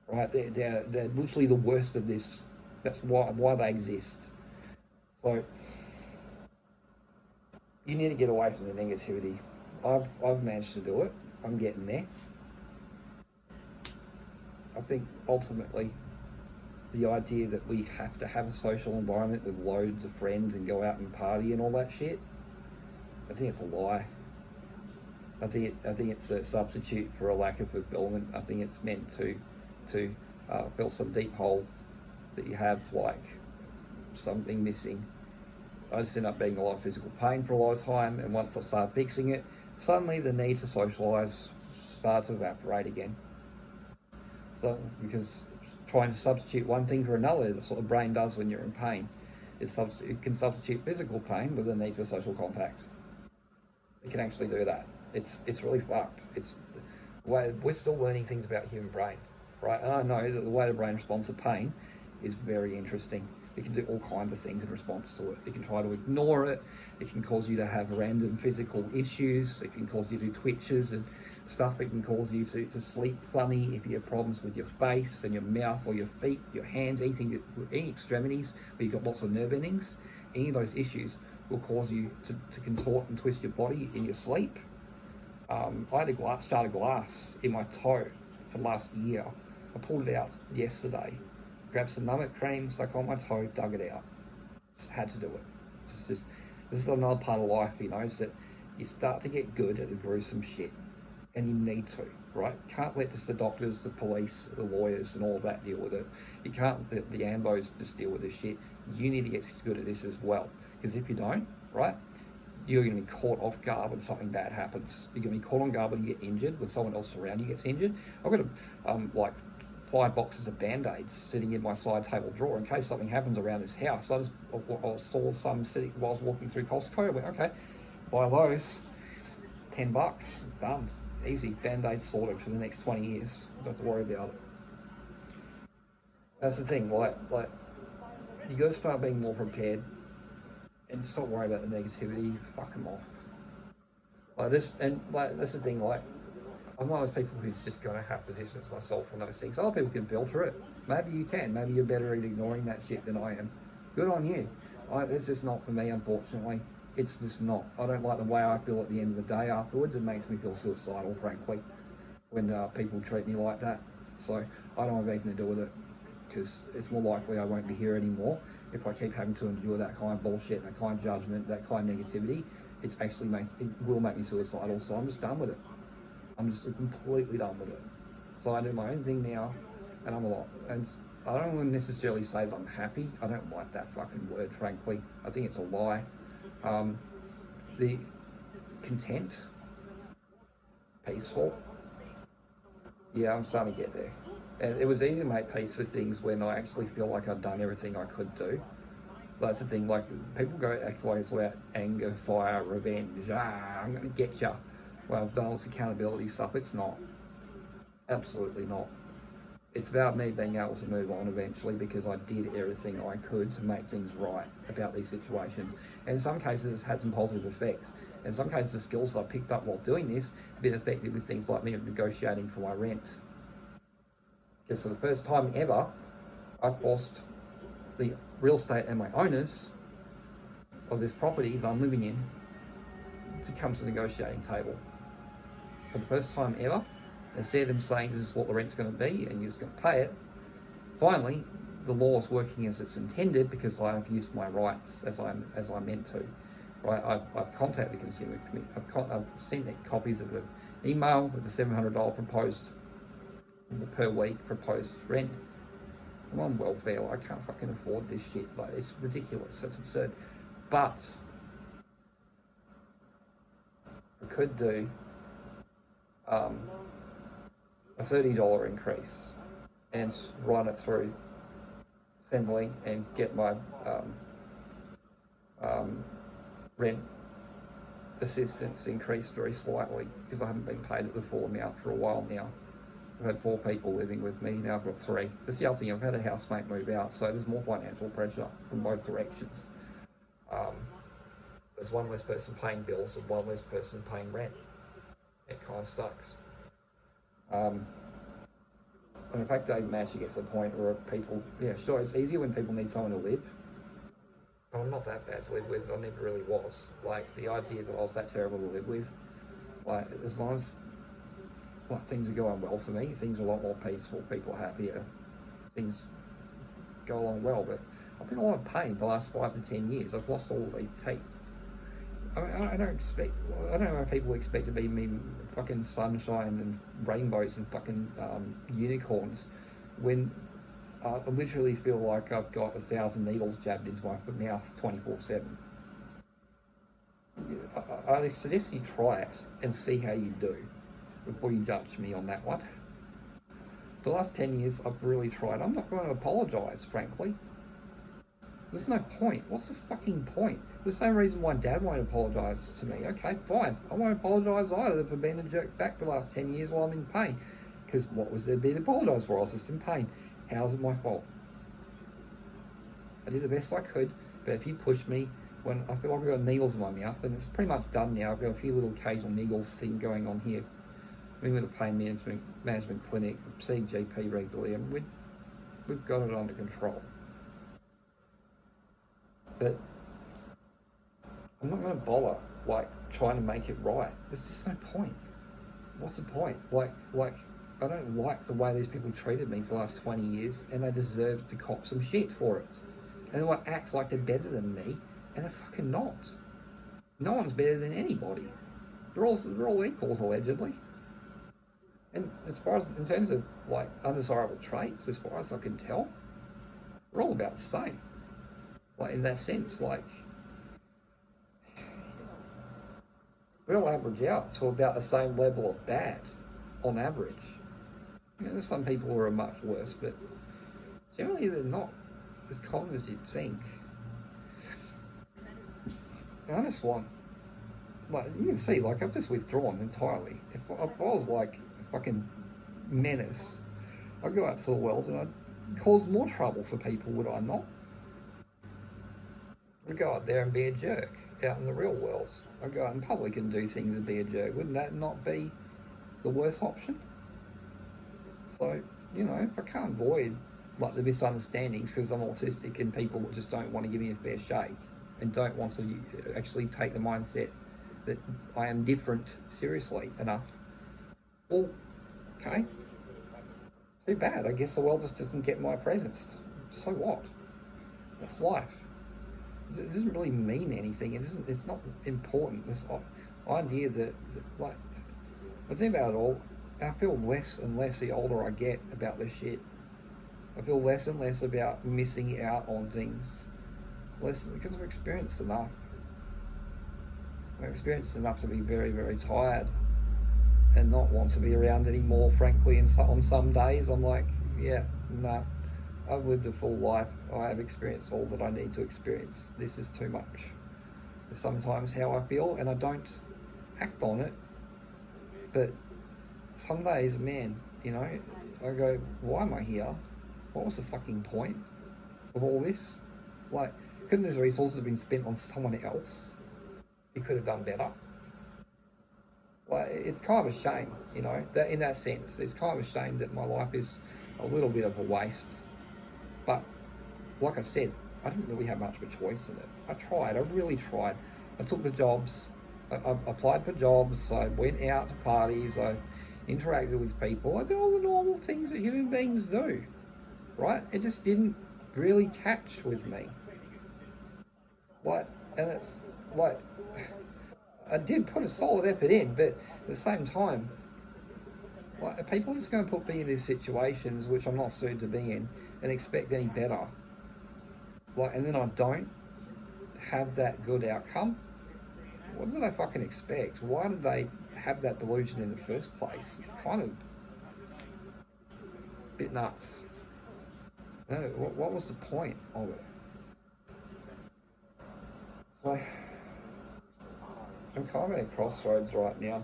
Right? They're literally the worst of this. That's why they exist. So you need to get away from the negativity. I've managed to do it. I'm getting there. I think ultimately the idea that we have to have a social environment with loads of friends and go out and party and all that shit, I think it's a lie. I think it's a substitute for a lack of fulfillment. I think it's meant to fill some deep hole that you have, like something missing. I just ended up being a lot of physical pain for a lot of time, and once I started fixing it, suddenly the need to socialise started to evaporate again. So, because trying to substitute one thing for another, that's what the brain does when you're in pain. It can substitute physical pain with the need for social contact. It can actually do that. It's really fucked. We're still learning things about human brain, right? And I know that the way the brain responds to pain is very interesting. It can do all kinds of things in response to it. It can try to ignore it. It can cause you to have random physical issues. It can cause you to do twitches and stuff. It can cause you to sleep funny if you have problems with your face and your mouth or your feet, your hands, any extremities where you've got lots of nerve endings. Any of those issues will cause you to contort and twist your body in your sleep. I had a shard of glass in my toe for last year. I pulled it out yesterday. Grabbed some nummet cream, stuck on my toe, dug it out. Just had to do it. This is another part of life, is that you start to get good at the gruesome shit. And you need to, right? Can't let just the doctors, the police, the lawyers and all of that deal with it. You can't let the ambos just deal with this shit. You need to get good at this as well. Because if you don't, right, you're going to be caught off guard when something bad happens. You're going to be caught on guard when you get injured, when someone else around you gets injured. I've got 5 boxes of Band-Aids sitting in my side table drawer in case something happens around this house. I saw some sitting while I was walking through Costco. I went, okay, buy those. $10, done. Easy. Band-Aid sorted for the next 20 years. Don't have to worry about it. That's the thing, you got to start being more prepared and stop worrying about the negativity. Fuck them off. That's the thing, I'm one of those people who's just going to have to distance myself from those things. Other people can filter it. Maybe you can. Maybe you're better at ignoring that shit than I am. Good on you. It's just not for me, unfortunately. It's just not. I don't like the way I feel at the end of the day afterwards. It makes me feel suicidal, frankly, when people treat me like that. So I don't have anything to do with it because it's more likely I won't be here anymore. if I keep having to endure that kind of bullshit, that kind of judgment, that kind of negativity, it will make me suicidal. So I'm just done with it. I'm just completely done with it. So I do my own thing now, and and I don't want to necessarily say that I'm happy. I don't like that fucking word, frankly. I think it's a lie. The content, peaceful. Yeah, I'm starting to get there. And it was easy to make peace with things when I actually feel like I've done everything I could do. That's the thing, like, people act like it's about anger, fire, revenge. I'm going to get you. Well, I've done all this accountability stuff. It's not. Absolutely not. It's about me being able to move on eventually because I did everything I could to make things right about these situations. And in some cases, it's had some positive effects. In some cases, the skills I picked up while doing this have been effective with things like me negotiating for my rent. Because for the first time ever, I forced the real estate and my owners of this property that I'm living in to come to the negotiating table. For the first time ever, instead of them saying this is what the rent's going to be and you're just going to pay it, finally the law is working as it's intended because I've used my rights as I meant to. Right? I've contacted the Consumer Committee. I've sent copies of an email with the $700 proposed per week proposed rent. I'm on welfare. I can't fucking afford this shit. Like, it's ridiculous. It's absurd. But I could do a $30 increase and run it through Assembly and get my rent assistance increased very slightly because I haven't been paid at the full amount for a while now. I've had 4 people living with me, now I've got 3. That's the other thing, I've had a housemate move out, so there's more financial pressure from both directions. There's one less person paying bills and one less person paying rent. It kind of sucks. And in fact, they managed to get to the point where people, yeah, sure, it's easier when people need someone to live. But I'm not that bad to live with, I never really was. Like, the idea that I was that terrible to live with, like, as long as things are going well for me, things are a lot more peaceful, people are happier, things go along well, but I've been in a lot of pain the last 5 to 10 years. I've lost all of these teeth. I mean, I don't know how people expect to be me fucking sunshine and rainbows and fucking unicorns when I literally feel like I've got 1,000 needles jabbed into my mouth 24/7. I suggest you try it and see how you do before you judge me on that one. The last 10 years I've really tried. I'm not going to apologise, frankly. There's no point. What's the fucking point? The same reason why Dad won't apologise to me. Okay, fine. I won't apologise either for being a jerk back the last 10 years while I'm in pain. Because what was there to be to apologise for? I was just in pain. How's it my fault? I did the best I could, but if you push me when I feel like I've got needles in my mouth, and it's pretty much done now. I've got a few little occasional needles thing going on here. I'm with a pain management clinic, seeing GP regularly, and we've got it under control. But I'm not going to bother, trying to make it right. There's just no point. What's the point? I don't like the way these people treated me for the last 20 years, and they deserve to cop some shit for it. And they want to act like they're better than me, and they're fucking not. No one's better than anybody. They're all equals, allegedly. And in terms of undesirable traits, as far as I can tell, we're all about the same. In that sense, we all average out to about the same level of bad, on average. There's some people who are much worse, but generally they're not as common as you'd think. And I just want, you can see, I've just withdrawn entirely. If I was a fucking menace, I'd go out to the world and I'd cause more trouble for people, would I not? I'd go out there and be a jerk out in the real world. I'd go out in public and do things and be a jerk. Wouldn't that not be the worst option? So, if I can't avoid the misunderstandings because I'm autistic and people just don't want to give me a fair shake and don't want to actually take the mindset that I am different seriously enough, well, okay, too bad. I guess the world just doesn't get my presence. So what? That's life. It doesn't really mean anything. It's not important. This idea that like, the thing about it all, I feel less and less the older I get about this shit. I feel less and less about missing out on things. Less because I've experienced enough. I've experienced enough to be very, very tired and not want to be around anymore, frankly. And so, on some days, I'm like, yeah, nah, I've lived a full life. I have experienced all that I need to experience. This is too much. It's sometimes how I feel, and I don't act on it. But some days, man, you know, I go, why am I here? What was the fucking point of all this? Like, couldn't these resources have been spent on someone else? He could have done better. Like, it's kind of a shame, you know, that in that sense, it's kind of a shame that my life is a little bit of a waste. But like I said, I didn't really have much of a choice in it. I tried, I really tried. I took the jobs, I applied for jobs, I went out to parties, I interacted with people, I did all the normal things that human beings do, right? It just didn't really catch with me. Like, and it's like, I did put a solid effort in, but at the same time, like, are people just going to put me in these situations which I'm not suited to be in and expect any better? Like, and then I don't have that good outcome? What do they fucking expect? Why did they have that delusion in the first place? It's kind of a bit nuts. No, what was the point of it? Like, I'm kind of at a crossroads right now.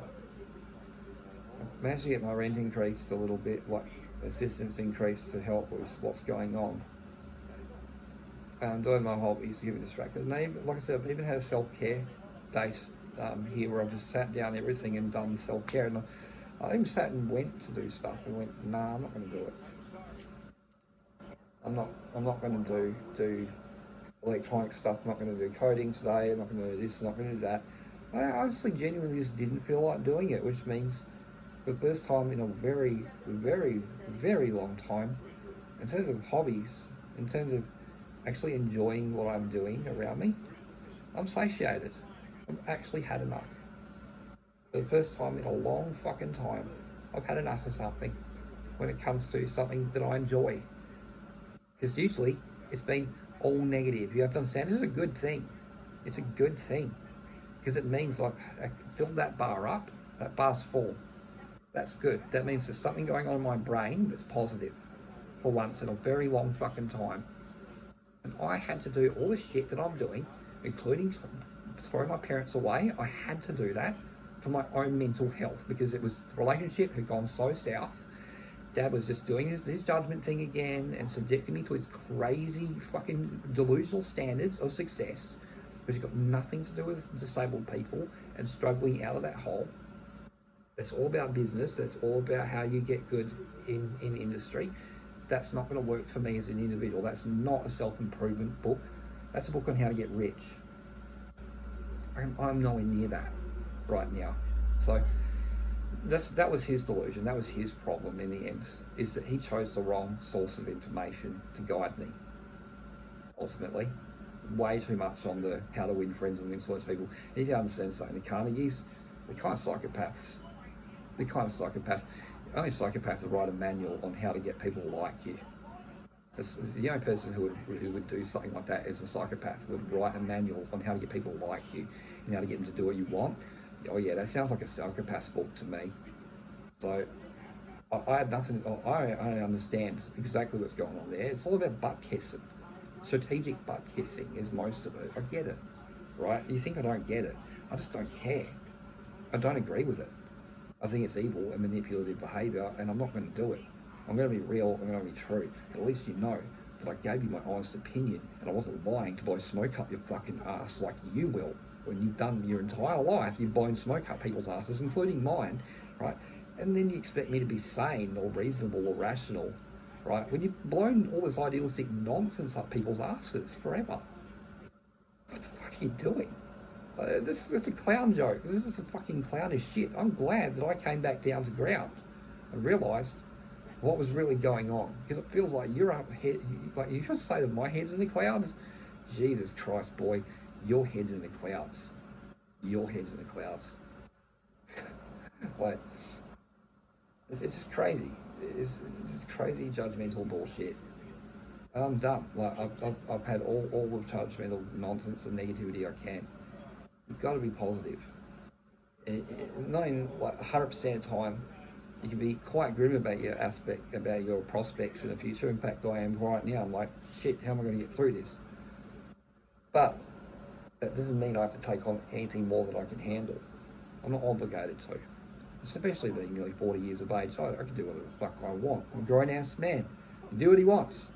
I've managed to get my rent increased a little bit, like assistance increased to help with what's going on. Doing my hobbies, getting distracted. And even, like I said, I've even had a self-care date here where I've just sat down everything and done self-care. And I even sat and went to do stuff and went, nah, I'm not going to do it. I'm not going to do electronic stuff. I'm not going to do coding today. I'm not going to do this. I'm not going to do that. I honestly, genuinely just didn't feel like doing it, which means for the first time in a very, very, very long time, in terms of hobbies, in terms of actually enjoying what I'm doing around me, I'm satiated. I've actually had enough. For the first time in a long fucking time, I've had enough of something when it comes to something that I enjoy. Because usually it's been all negative. You have to understand, this is a good thing. It's a good thing. Because it means like, I filled that bar up, that bar's full. That's good. That means there's something going on in my brain that's positive for once in a very long fucking time. And I had to do all the shit that I'm doing, including throwing my parents away. I had to do that for my own mental health because it was the relationship had gone so south. Dad was just doing his judgment thing again and subjecting me to his crazy fucking delusional standards of success, which has got nothing to do with disabled people and struggling out of that hole. It's all about business. It's all about how you get good in industry. That's not going to work for me as an individual. That's not a self-improvement book. That's a book on how to get rich. I'm nowhere near that right now. So that was his delusion. That was his problem in the end, is that he chose the wrong source of information to guide me. Ultimately, way too much on the how to win friends and influence people. You need to understand something. The Carnegies, they're kind of psychopaths. They're kind of psychopaths. Only psychopaths that write a manual on how to get people to like you. The only person who would do something like that is a psychopath, would write a manual on how to get people to like you and how to get them to do what you want. Oh yeah, that sounds like a psychopath's book to me. So I had nothing. I understand exactly what's going on there. It's all about butt kissing, strategic butt kissing is most of it. I get it, right? You think I don't get it? I just don't care. I don't agree with it. I think it's evil and manipulative behaviour, and I'm not going to do it. I'm going to be real. I'm going to be true. At least you know that I gave you my honest opinion, and I wasn't lying to blow smoke up your fucking ass like you will. When you've done your entire life, you've blown smoke up people's asses, including mine, right? And then you expect me to be sane or reasonable or rational, right? When you've blown all this idealistic nonsense up people's asses forever. What the fuck are you doing? This is a clown joke. This is a fucking clownish shit. I'm glad that I came back down to ground and realised what was really going on, because it feels like you're up here, like you should say that my head's in the clouds. Jesus Christ, boy, your head's in the clouds. Your head's in the clouds. Like, it's just crazy. It's just crazy judgmental bullshit. And I'm done. Like, I've had all the judgmental nonsense and negativity I can. You've got to be positive. Not in like 100% of the time. You can be quite grim about about your prospects in the future. In fact, I am right now. I'm like, shit, how am I going to get through this? But that doesn't mean I have to take on anything more than I can handle. I'm not obligated to. Especially being nearly 40 years of age, I can do whatever the fuck I want. I'm a grown-ass man. He can do what he wants.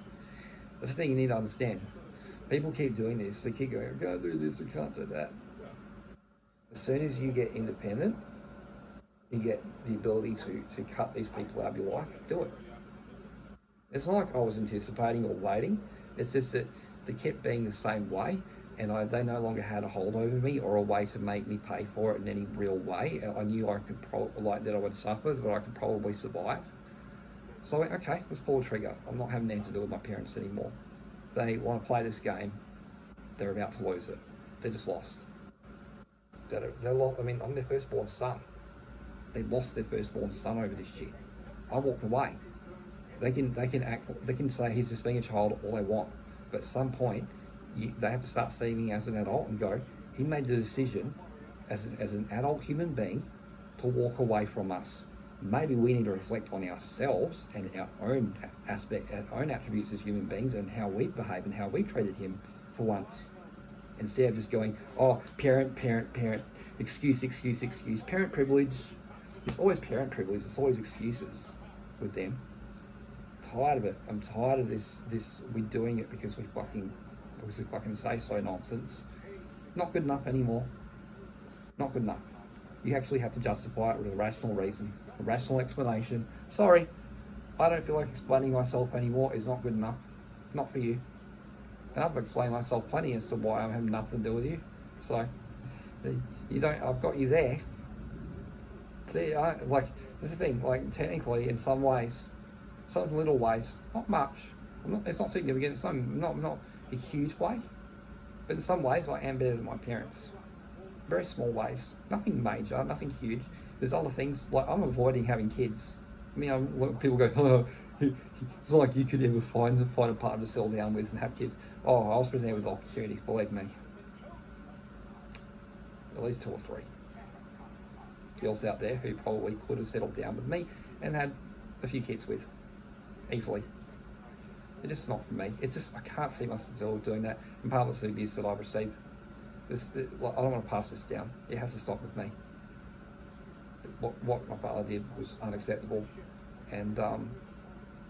That's the thing you need to understand. People keep doing this. They keep going, I can't do this, I can't do that. As soon as you get independent, you get the ability to cut these people out of your life, do it. It's not like I was anticipating or waiting. It's just that they kept being the same way, and they no longer had a hold over me or a way to make me pay for it in any real way. I knew I could that I would suffer, but I could probably survive. So I went, okay, let's pull the trigger. I'm not having anything to do with my parents anymore. They want to play this game. They're about to lose it. They just lost. They lost. I mean, I'm their firstborn son. They lost their firstborn son over this shit. I walked away. They can say he's just being a child all they want, but at some point they have to start seeing me as an adult and go, he made the decision as an adult human being to walk away from us. Maybe we need to reflect on ourselves and our own our own attributes as human beings and how we behave and how we treated him for once. Instead of just going, oh, parent, excuse, parent privilege. It's always parent privilege. It's always excuses with them. Tired of it. I'm tired of this. We're doing it because we fucking say so nonsense. Not good enough anymore. Not good enough. You actually have to justify it with a rational reason, a rational explanation. Sorry, I don't feel like explaining myself anymore. Is not good enough. Not for you. And I've explained myself plenty as to why I'm having nothing to do with you. So you don't. I've got you there. See, this is the thing. Like, technically, in some ways, some little ways, not much. It's not significant. It's not a huge way, but in some ways, I am better than my parents. Very small ways. Nothing major. Nothing huge. There's other things like I'm avoiding having kids. I mean, people go, oh, it's not like you could ever find a partner to settle down with and have kids. Oh, I was presented with opportunities, believe me. At least 2 or 3 girls out there who probably could have settled down with me and had a few kids with, easily. It's just not for me. It's just, I can't see myself doing that. And part of it's the abuse that I've received. I don't want to pass this down. It has to stop with me. What my father did was unacceptable, and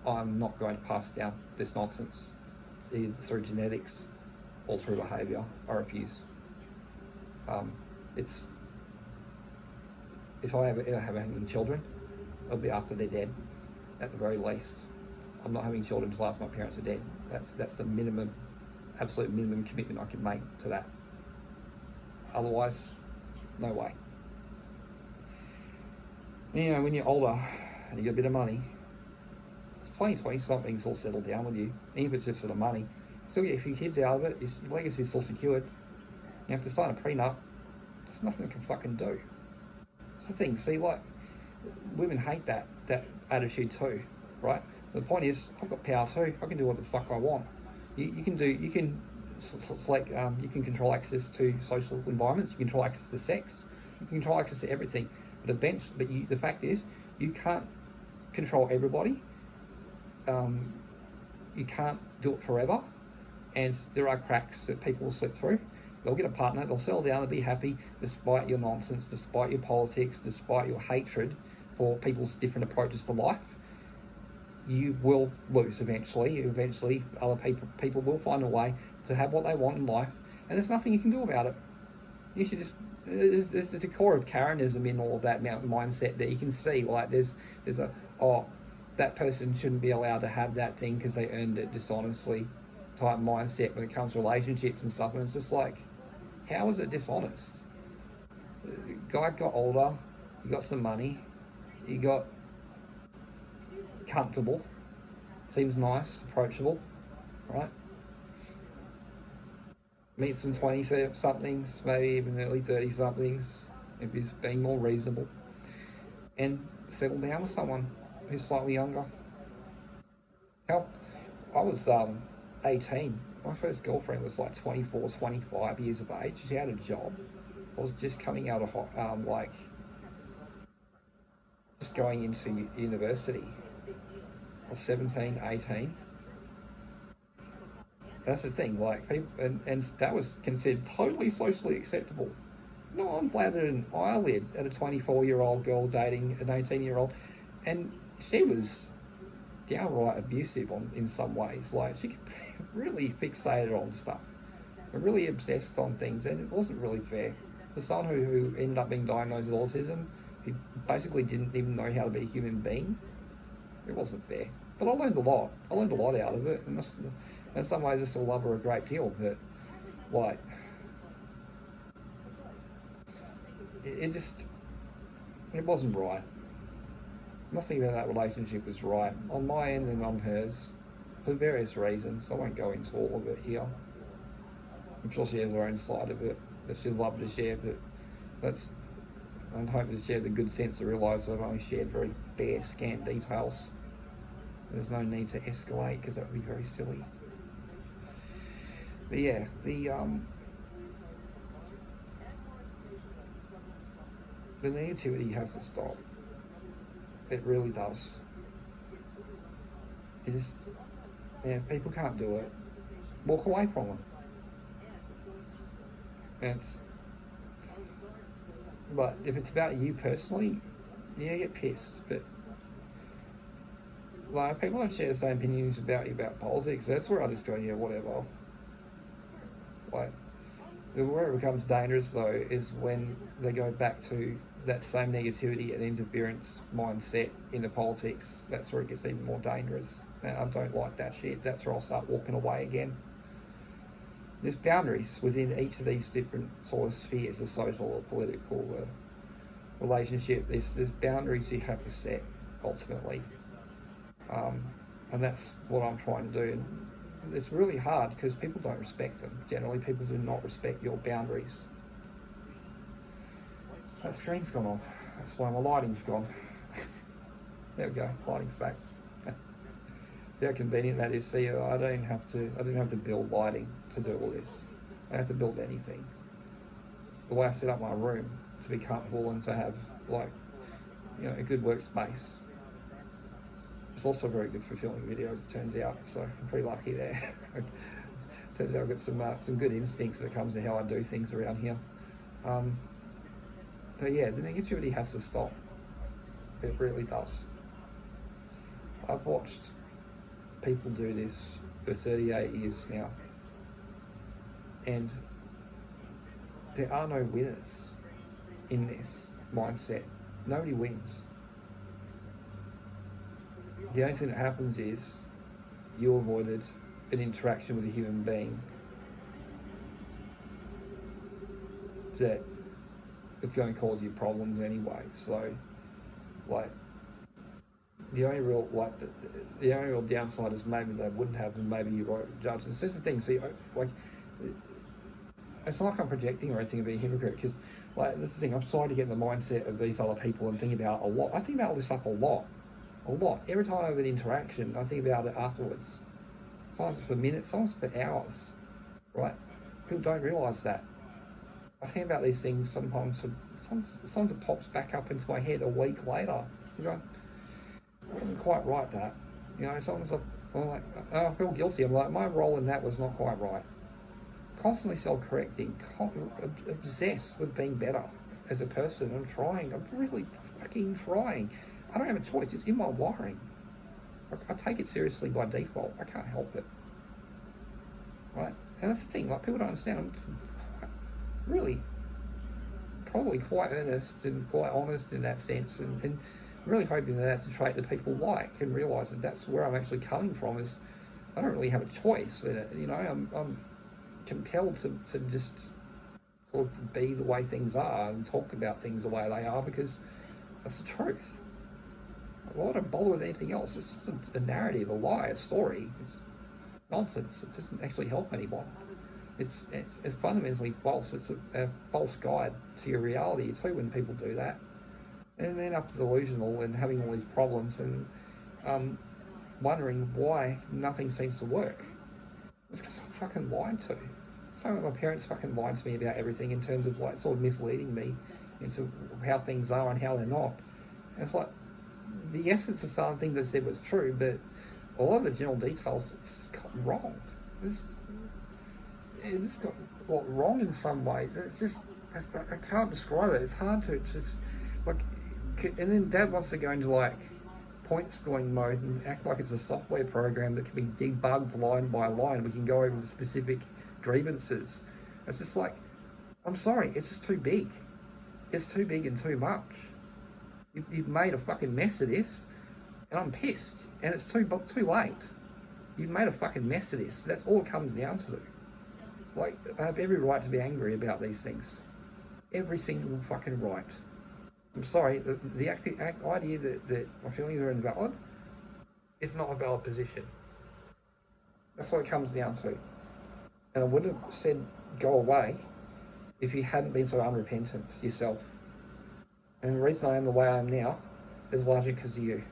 I'm not going to pass down this nonsense, either through genetics or through behaviour. I refuse. If I ever have any children, it'll be after they're dead, at the very least. I'm not having children until after my parents are dead. That's the minimum, absolute minimum commitment I can make to that. Otherwise, no way. You know, when you're older and you got a bit of money, it's plenty 20-somethings all settled down with you, even if it's just for the money. Still get a few kids out of it, your legacy's still secured. You have to sign a prenup. There's nothing you can fucking do. It's the thing, see, like, women hate that attitude too, right? The point is, I've got power too. I can do what the fuck I want. You can control access to social environments. You can control access to sex. You can control access to everything. But the fact is, you can't control everybody. You can't do it forever. And there are cracks that people will slip through. They'll get a partner. They'll settle down and be happy, despite your nonsense, despite your politics, despite your hatred for people's different approaches to life. You will lose eventually. Eventually, other people will find a way to have what they want in life, and there's nothing you can do about it. You should just there's a core of Karenism in all of that mindset that you can see. Like there's that person shouldn't be allowed to have that thing because they earned it dishonestly type mindset when it comes to relationships and stuff. And it's just like, how is it dishonest? The guy got older, he got some money, he got comfortable, seems nice, approachable, right? Meet some 20-somethings, maybe even early 30-somethings, if he's being more reasonable, and settle down with someone who's slightly younger. Hell, I was 18. My first girlfriend was like 24, 25 years of age. She had a job. I was just coming out of just going into university. I was 17, 18. That's the thing, like, people, and that was considered totally socially acceptable. No one batted an eyelid at a 24-year-old girl dating an 18-year-old, and she was downright abusive in some ways. Like, she could be really fixated on stuff, and really obsessed on things, and it wasn't really fair. For someone who ended up being diagnosed with autism, he basically didn't even know how to be a human being. It wasn't fair. But I learned a lot. I learned a lot out of it, and in some ways I still love her a great deal, but, like, it wasn't right. Nothing about that relationship was right, on my end and on hers, for various reasons. I won't go into all of it here. I'm sure she has her own side of it that she'd love to share, but I'm hoping to share the good sense to realise that I've only shared very bare, scant details. There's no need to escalate, because that would be very silly. But yeah, the negativity has to stop. It really does. People can't do it. Walk away from them. But if it's about you personally, yeah, get pissed. But, like, people don't share the same opinions about you about politics. That's where I just go, yeah, whatever. Like, where it becomes dangerous, though, is when they go back to that same negativity and interference mindset into politics. That's where it gets even more dangerous. And I don't like that shit. That's where I'll start walking away again. There's boundaries within each of these different sort of spheres, the social or political relationship. There's boundaries you have to set, ultimately. And that's what I'm trying to do. And it's really hard because people don't respect them. Generally, people do not respect your boundaries. That screen's gone off. That's why my lighting's gone. There we go, lighting's back. How convenient that is. See, I didn't have to build lighting to do all this. I don't have to build anything. The way I set up my room to be comfortable and to have, like, a good workspace. It's also very good for filming videos, it turns out. So I'm pretty lucky there. Turns out I've got some good instincts that comes to how I do things around here. But yeah, the negativity has to stop. It really does. I've watched people do this for 38 years now, and there are no winners in this mindset. Nobody wins. The only thing that happens is you avoided an interaction with a human being that is going to cause you problems anyway. So, like, the only real downside is maybe they wouldn't have, and maybe you won't judge. It's just the thing. See, like, it's not like I'm projecting or anything and being a hypocrite, because, like, this is the thing. I'm starting to get in the mindset of these other people and think about it a lot. I think about all this stuff a lot. Every time I have an interaction, I think about it afterwards. Sometimes for minutes, sometimes for hours. Right? People don't realise that. I think about these things sometimes it pops back up into my head a week later. You know, it wasn't quite right, that. Sometimes I'm like, I feel guilty. I'm like, my role in that was not quite right. Constantly self-correcting, obsessed with being better as a person. I'm really fucking trying. I don't have a choice. It's in my wiring. I take it seriously by default. I can't help it. Right? And that's the thing. Like, people don't understand. I'm really probably quite earnest and quite honest in that sense, and really hoping that that's a trait that people like and realise that that's where I'm actually coming from. Is I don't really have a choice in it. I'm compelled to just sort of be the way things are and talk about things the way they are, because that's the truth. Why would I bother with anything else? It's just a narrative, a lie, a story. It's nonsense. It doesn't actually help anyone. It's fundamentally false. It's a false guide to your reality. It's when people do that, and then up to delusional and having all these problems and wondering why nothing seems to work. It's because I'm fucking lied to. Some of my parents fucking lied to me about everything in terms of like sort of misleading me into how things are and how they're not. And it's like the essence of some things they said was true, but a lot of the general details it's got wrong. It's got wrong in some ways. It's just I can't describe it. It's hard to. It's just like, and then Dad wants to go into like point scoring mode and act like it's a software program that can be debugged line by line. We can go over the specific grievances. It's just like, I'm sorry, it's just too big. It's too big and too much. You've made a fucking mess of this, and I'm pissed. And it's too late. You've made a fucking mess of this. That's all it comes down to. Like, I have every right to be angry about these things. Every single fucking right. I'm sorry, the idea that my feelings are invalid is not a valid position. That's what it comes down to. And I would have said go away if you hadn't been so unrepentant yourself. And the reason I am the way I am now is largely because of you.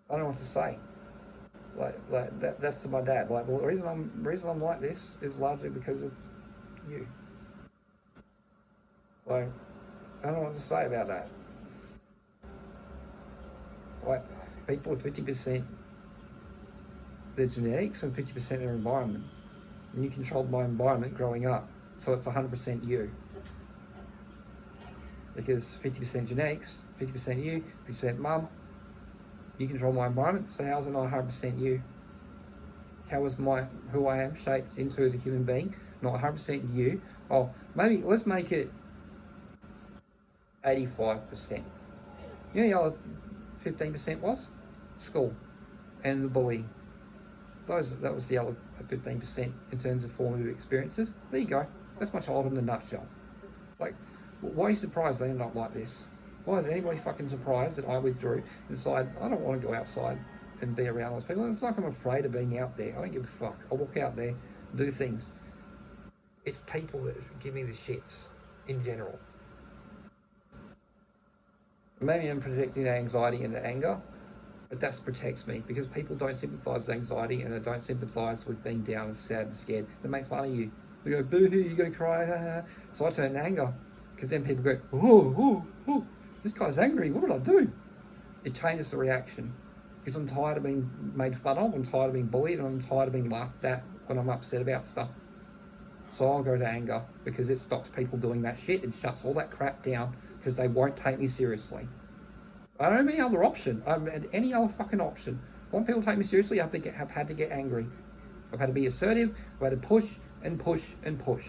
I don't know what to say. That's to my dad. Like, well, the reason I'm like this is largely because of you. Like, I don't know what to say about that. Like, people with 50% their genetics and 50% their environment. And you controlled my environment growing up, so it's 100% you. Because 50% genetics, 50% you, 50% mum, you control my environment, so how is it not 100% you? How is who I am shaped into as a human being not 100% you? Oh, maybe let's make it 85%. You know the other 15% was? School and the bullying. That was the other 15% in terms of formative experiences. There you go. That's my childhood in a nutshell. Like, why are you surprised they ended up like this? Why is anybody fucking surprised that I withdrew and decided I don't want to go outside and be around those people? It's like I'm afraid of being out there. I don't give a fuck. I'll walk out there and do things. It's people that give me the shits in general. Maybe I'm projecting the anxiety and the anger, but that protects me because people don't sympathise with anxiety and they don't sympathise with being down and sad and scared. They make fun of you. They go, boo-hoo, you're going to cry. So I turn to anger because then people go, oh, this guy's angry. What did I do? It changes the reaction because I'm tired of being made fun of. I'm tired of being bullied and I'm tired of being laughed at when I'm upset about stuff. So I'll go to anger because it stops people doing that shit and shuts all that crap down because they won't take me seriously. I don't have any other option. I haven't had any other fucking option. I want people to take me seriously, I've had to get angry. I've had to be assertive, I've had to push and push and push.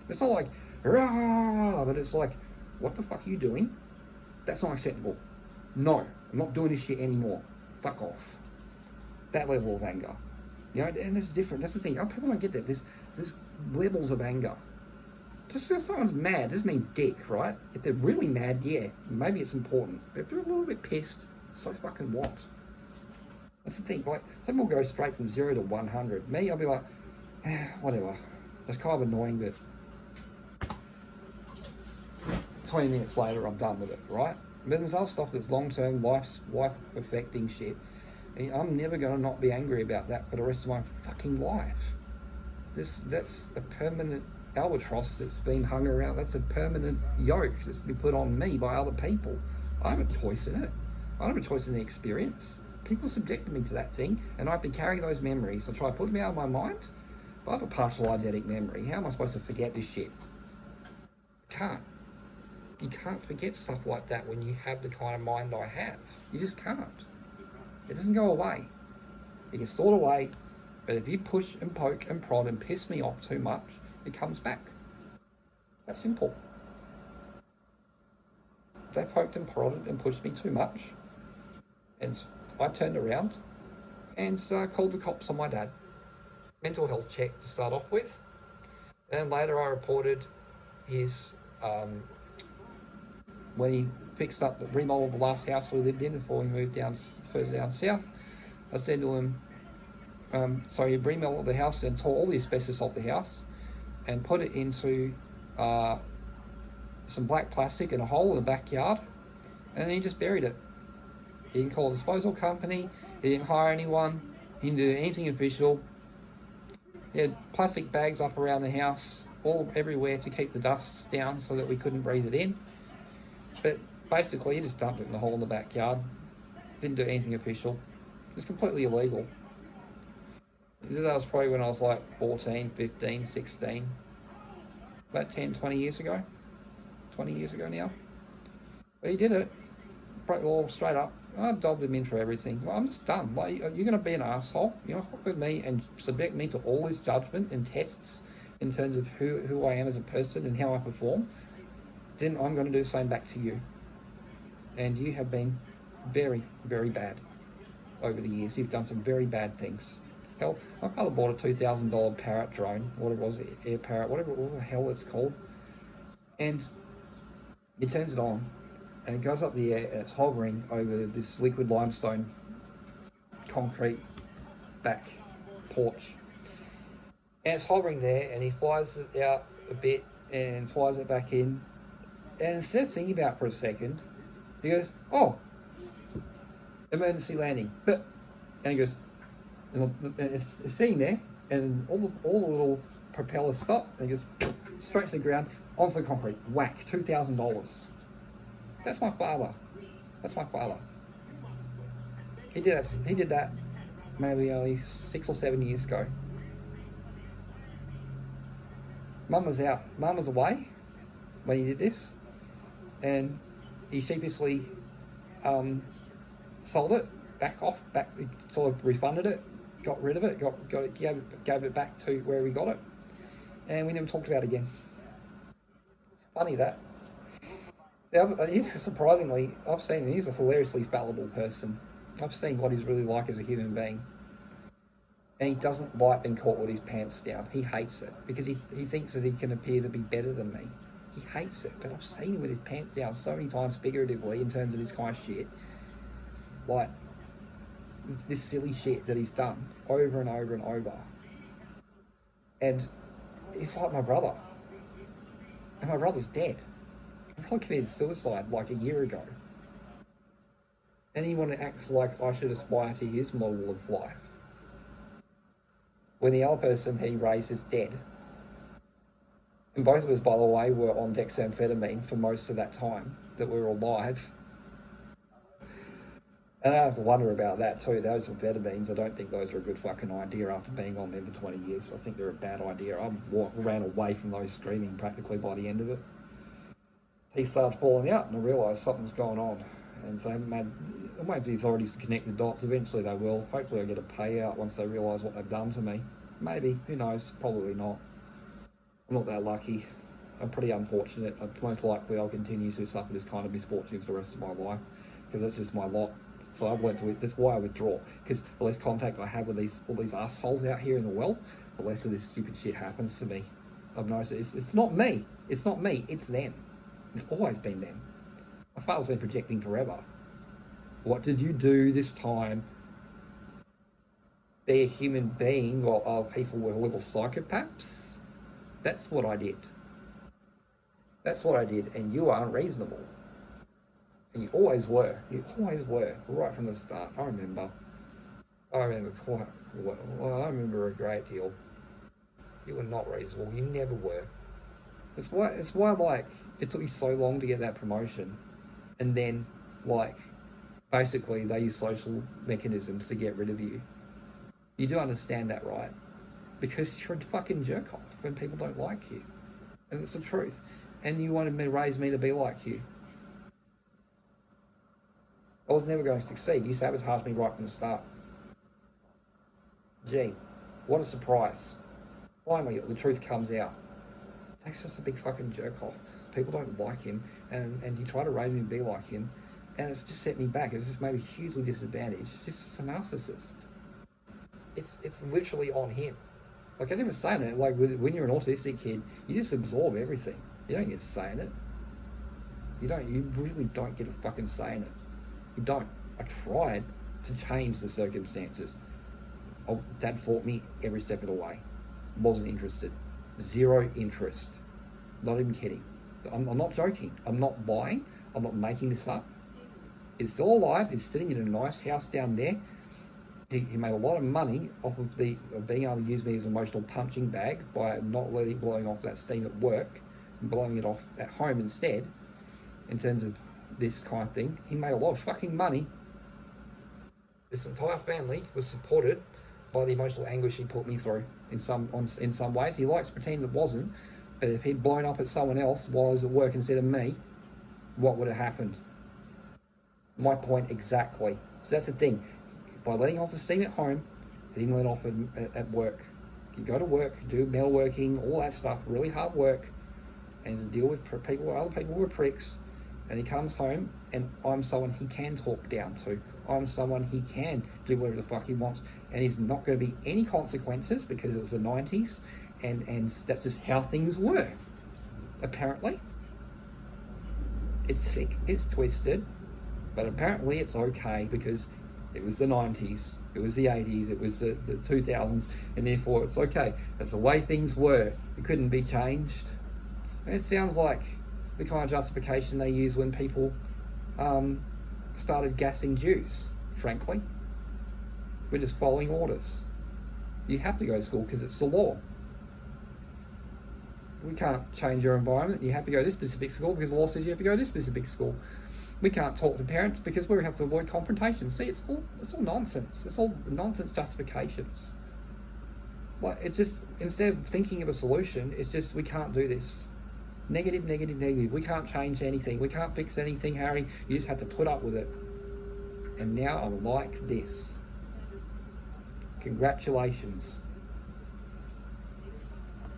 It's not like, rah, but it's like, what the fuck are you doing? That's not acceptable. No, I'm not doing this shit anymore. Fuck off. That level of anger. You know, and it's different. That's the thing. People don't get that. There's levels of anger. Just because someone's mad doesn't mean dick, right? If they're really mad, yeah, maybe it's important. But if they're a little bit pissed, so fucking what? That's the thing. Like, some people go straight from 0 to 100. Me, I'll be like, whatever. That's kind of annoying, but 20 minutes later, I'm done with it, right? But there's other stuff that's long-term, life-affecting shit. And I'm never going to not be angry about that for the rest of my fucking life. That's a permanent albatross that's been hung around. That's a permanent yoke that's been put on me by other people. I have a choice in it. I don't have a choice in the experience. People subjected me to that thing, and I've been carrying those memories. I try to put them out of my mind. If I have a partial eidetic memory, how am I supposed to forget this shit? Can't. You can't forget stuff like that when you have the kind of mind I have. You just can't. It doesn't go away. You can store it away, but if you push and poke and prod and piss me off too much, it comes back. That's simple. They poked and prodded and pushed me too much, and I turned around and called the cops on my dad. Mental health check to start off with, and later I reported his when he remodeled the last house we lived in before we moved further down south. I said to him, so he remodeled the house and tore all the asbestos off the house and put it into some black plastic in a hole in the backyard, and then he just buried it. He didn't call a disposal company, he didn't hire anyone, he didn't do anything official. He had plastic bags up around the house, everywhere to keep the dust down so that we couldn't breathe it in. But basically he just dumped it in the hole in the backyard. Didn't do anything official. It was completely illegal. That was probably when I was like 14, 15, 16. About 10, 20 years ago. 20 years ago now. But he did it. Broke the law straight up. I dobbed him in for everything. Well, I'm just done. Like, you're going to be an asshole. You're going to fuck with me and subject me to all this judgment and tests in terms of who I am as a person and how I perform. Then I'm going to do the same back to you. And you have been very, very bad over the years. You've done some very bad things. Hell, my father bought a $2,000 Parrot drone, whatever it was, Air Parrot, whatever the hell it's called. And he turns it on, and it goes up the air, and it's hovering over this liquid limestone concrete back porch. And it's hovering there, and he flies it out a bit and flies it back in. And instead of thinking about it for a second, he goes, "Oh, emergency landing." But, and he goes, and it's sitting there, and all the little propellers stop, and he goes straight to the ground, onto the concrete, whack, $2,000. That's my father. That's my father. He did that maybe only 6 or 7 years ago. Mum was away when he did this, and he sheepishly sold it, sort of refunded it, got rid of it, gave it back to where we got it, and we never talked about it again. It's funny that. Surprisingly, I've seen him, he's a hilariously fallible person. I've seen what he's really like as a human being. And he doesn't like being caught with his pants down. He hates it because he thinks that he can appear to be better than me. He hates it, but I've seen him with his pants down so many times figuratively in terms of this kind of shit. Like, this silly shit that he's done over and over and over. And he's like my brother. And my brother's dead. My brother committed suicide like a year ago. And he wanted to act like I should aspire to his model of life. When the other person he raised is dead. And both of us, by the way, were on dexamphetamine for most of that time that we were alive. And I have to wonder about that too. Those amphetamines, I don't think those are a good fucking idea after being on them for 20 years. I think they're a bad idea. I ran away from those screaming practically by the end of it. He started falling out and I realised something's going on. And so maybe he's already connected the dots. Eventually they will. Hopefully I get a payout once they realise what they've done to me. Maybe. Who knows? Probably not. I'm not that lucky. I'm pretty unfortunate. Most likely I'll continue to suffer this kind of misfortunes for the rest of my life. Because that's just my lot. So I've learned to, that's why I withdraw. Because the less contact I have with all these assholes out here in the world, the less of this stupid shit happens to me. I've noticed it's not me. It's not me. It's them. It's always been them. My father's been projecting forever. What did you do this time? Be a human being while other people were little psychopaths? That's what I did. That's what I did, and you are unreasonable. And you always were. You always were, right from the start. I remember quite well. I remember a great deal. You were not reasonable. You never were. It's why like, it took me so long to get that promotion. And then, like, basically they use social mechanisms to get rid of you. You do understand that, right? Because you're a fucking jerk off when people don't like you. And it's the truth. And you wanted me to raise me to be like you. I was never going to succeed. You sabotaged me right from the start. Gee, what a surprise. Finally, the truth comes out. He's just a big fucking jerk off. People don't like him, and you try to raise me to be like him, and it's just set me back. It's just made me hugely disadvantaged. Just a narcissist. It's literally on him. Like, I never say it. Like, when you're an autistic kid, you just absorb everything. You don't get to say it. You really don't get a fucking say in it. You don't. I tried to change the circumstances. Dad fought me every step of the way. Wasn't interested. Zero interest. Not even kidding. I'm not joking. I'm not lying. I'm not making this up. He's still alive. He's sitting in a nice house down there. He made a lot of money off of being able to use me as an emotional punching bag by not blowing off that steam at work and blowing it off at home instead. In terms of this kind of thing, he made a lot of fucking money. This entire family was supported by the emotional anguish he put me through. In some ways, he likes to pretend it wasn't. But if he'd blown up at someone else while he was at work instead of me, what would have happened? My point exactly. So that's the thing. By letting off the steam at home, he didn't let off at work. You go to work, do metalworking, all that stuff, really hard work, and deal with other people who are pricks. And he comes home, and I'm someone he can talk down to. I'm someone he can do whatever the fuck he wants, and there's not going to be any consequences because it was the 90s, and that's just how things were. Apparently, it's sick, it's twisted, but apparently it's okay because it was the 90s, it was the 80s, it was the 2000s, and therefore it's okay. That's the way things were. It couldn't be changed. And it sounds like the kind of justification they use when people started gassing Jews, frankly. We're just following orders. You have to go to school because it's the law. We can't change your environment. You have to go to this specific school because the law says you have to go to this specific school. We can't talk to parents because we have to avoid confrontation. See, it's all nonsense. It's all nonsense justifications. Like, it's just, instead of thinking of a solution, it's just, we can't do this. Negative, negative, negative. We can't change anything. We can't fix anything, Harry. You just have to put up with it. And now I'm like this. Congratulations.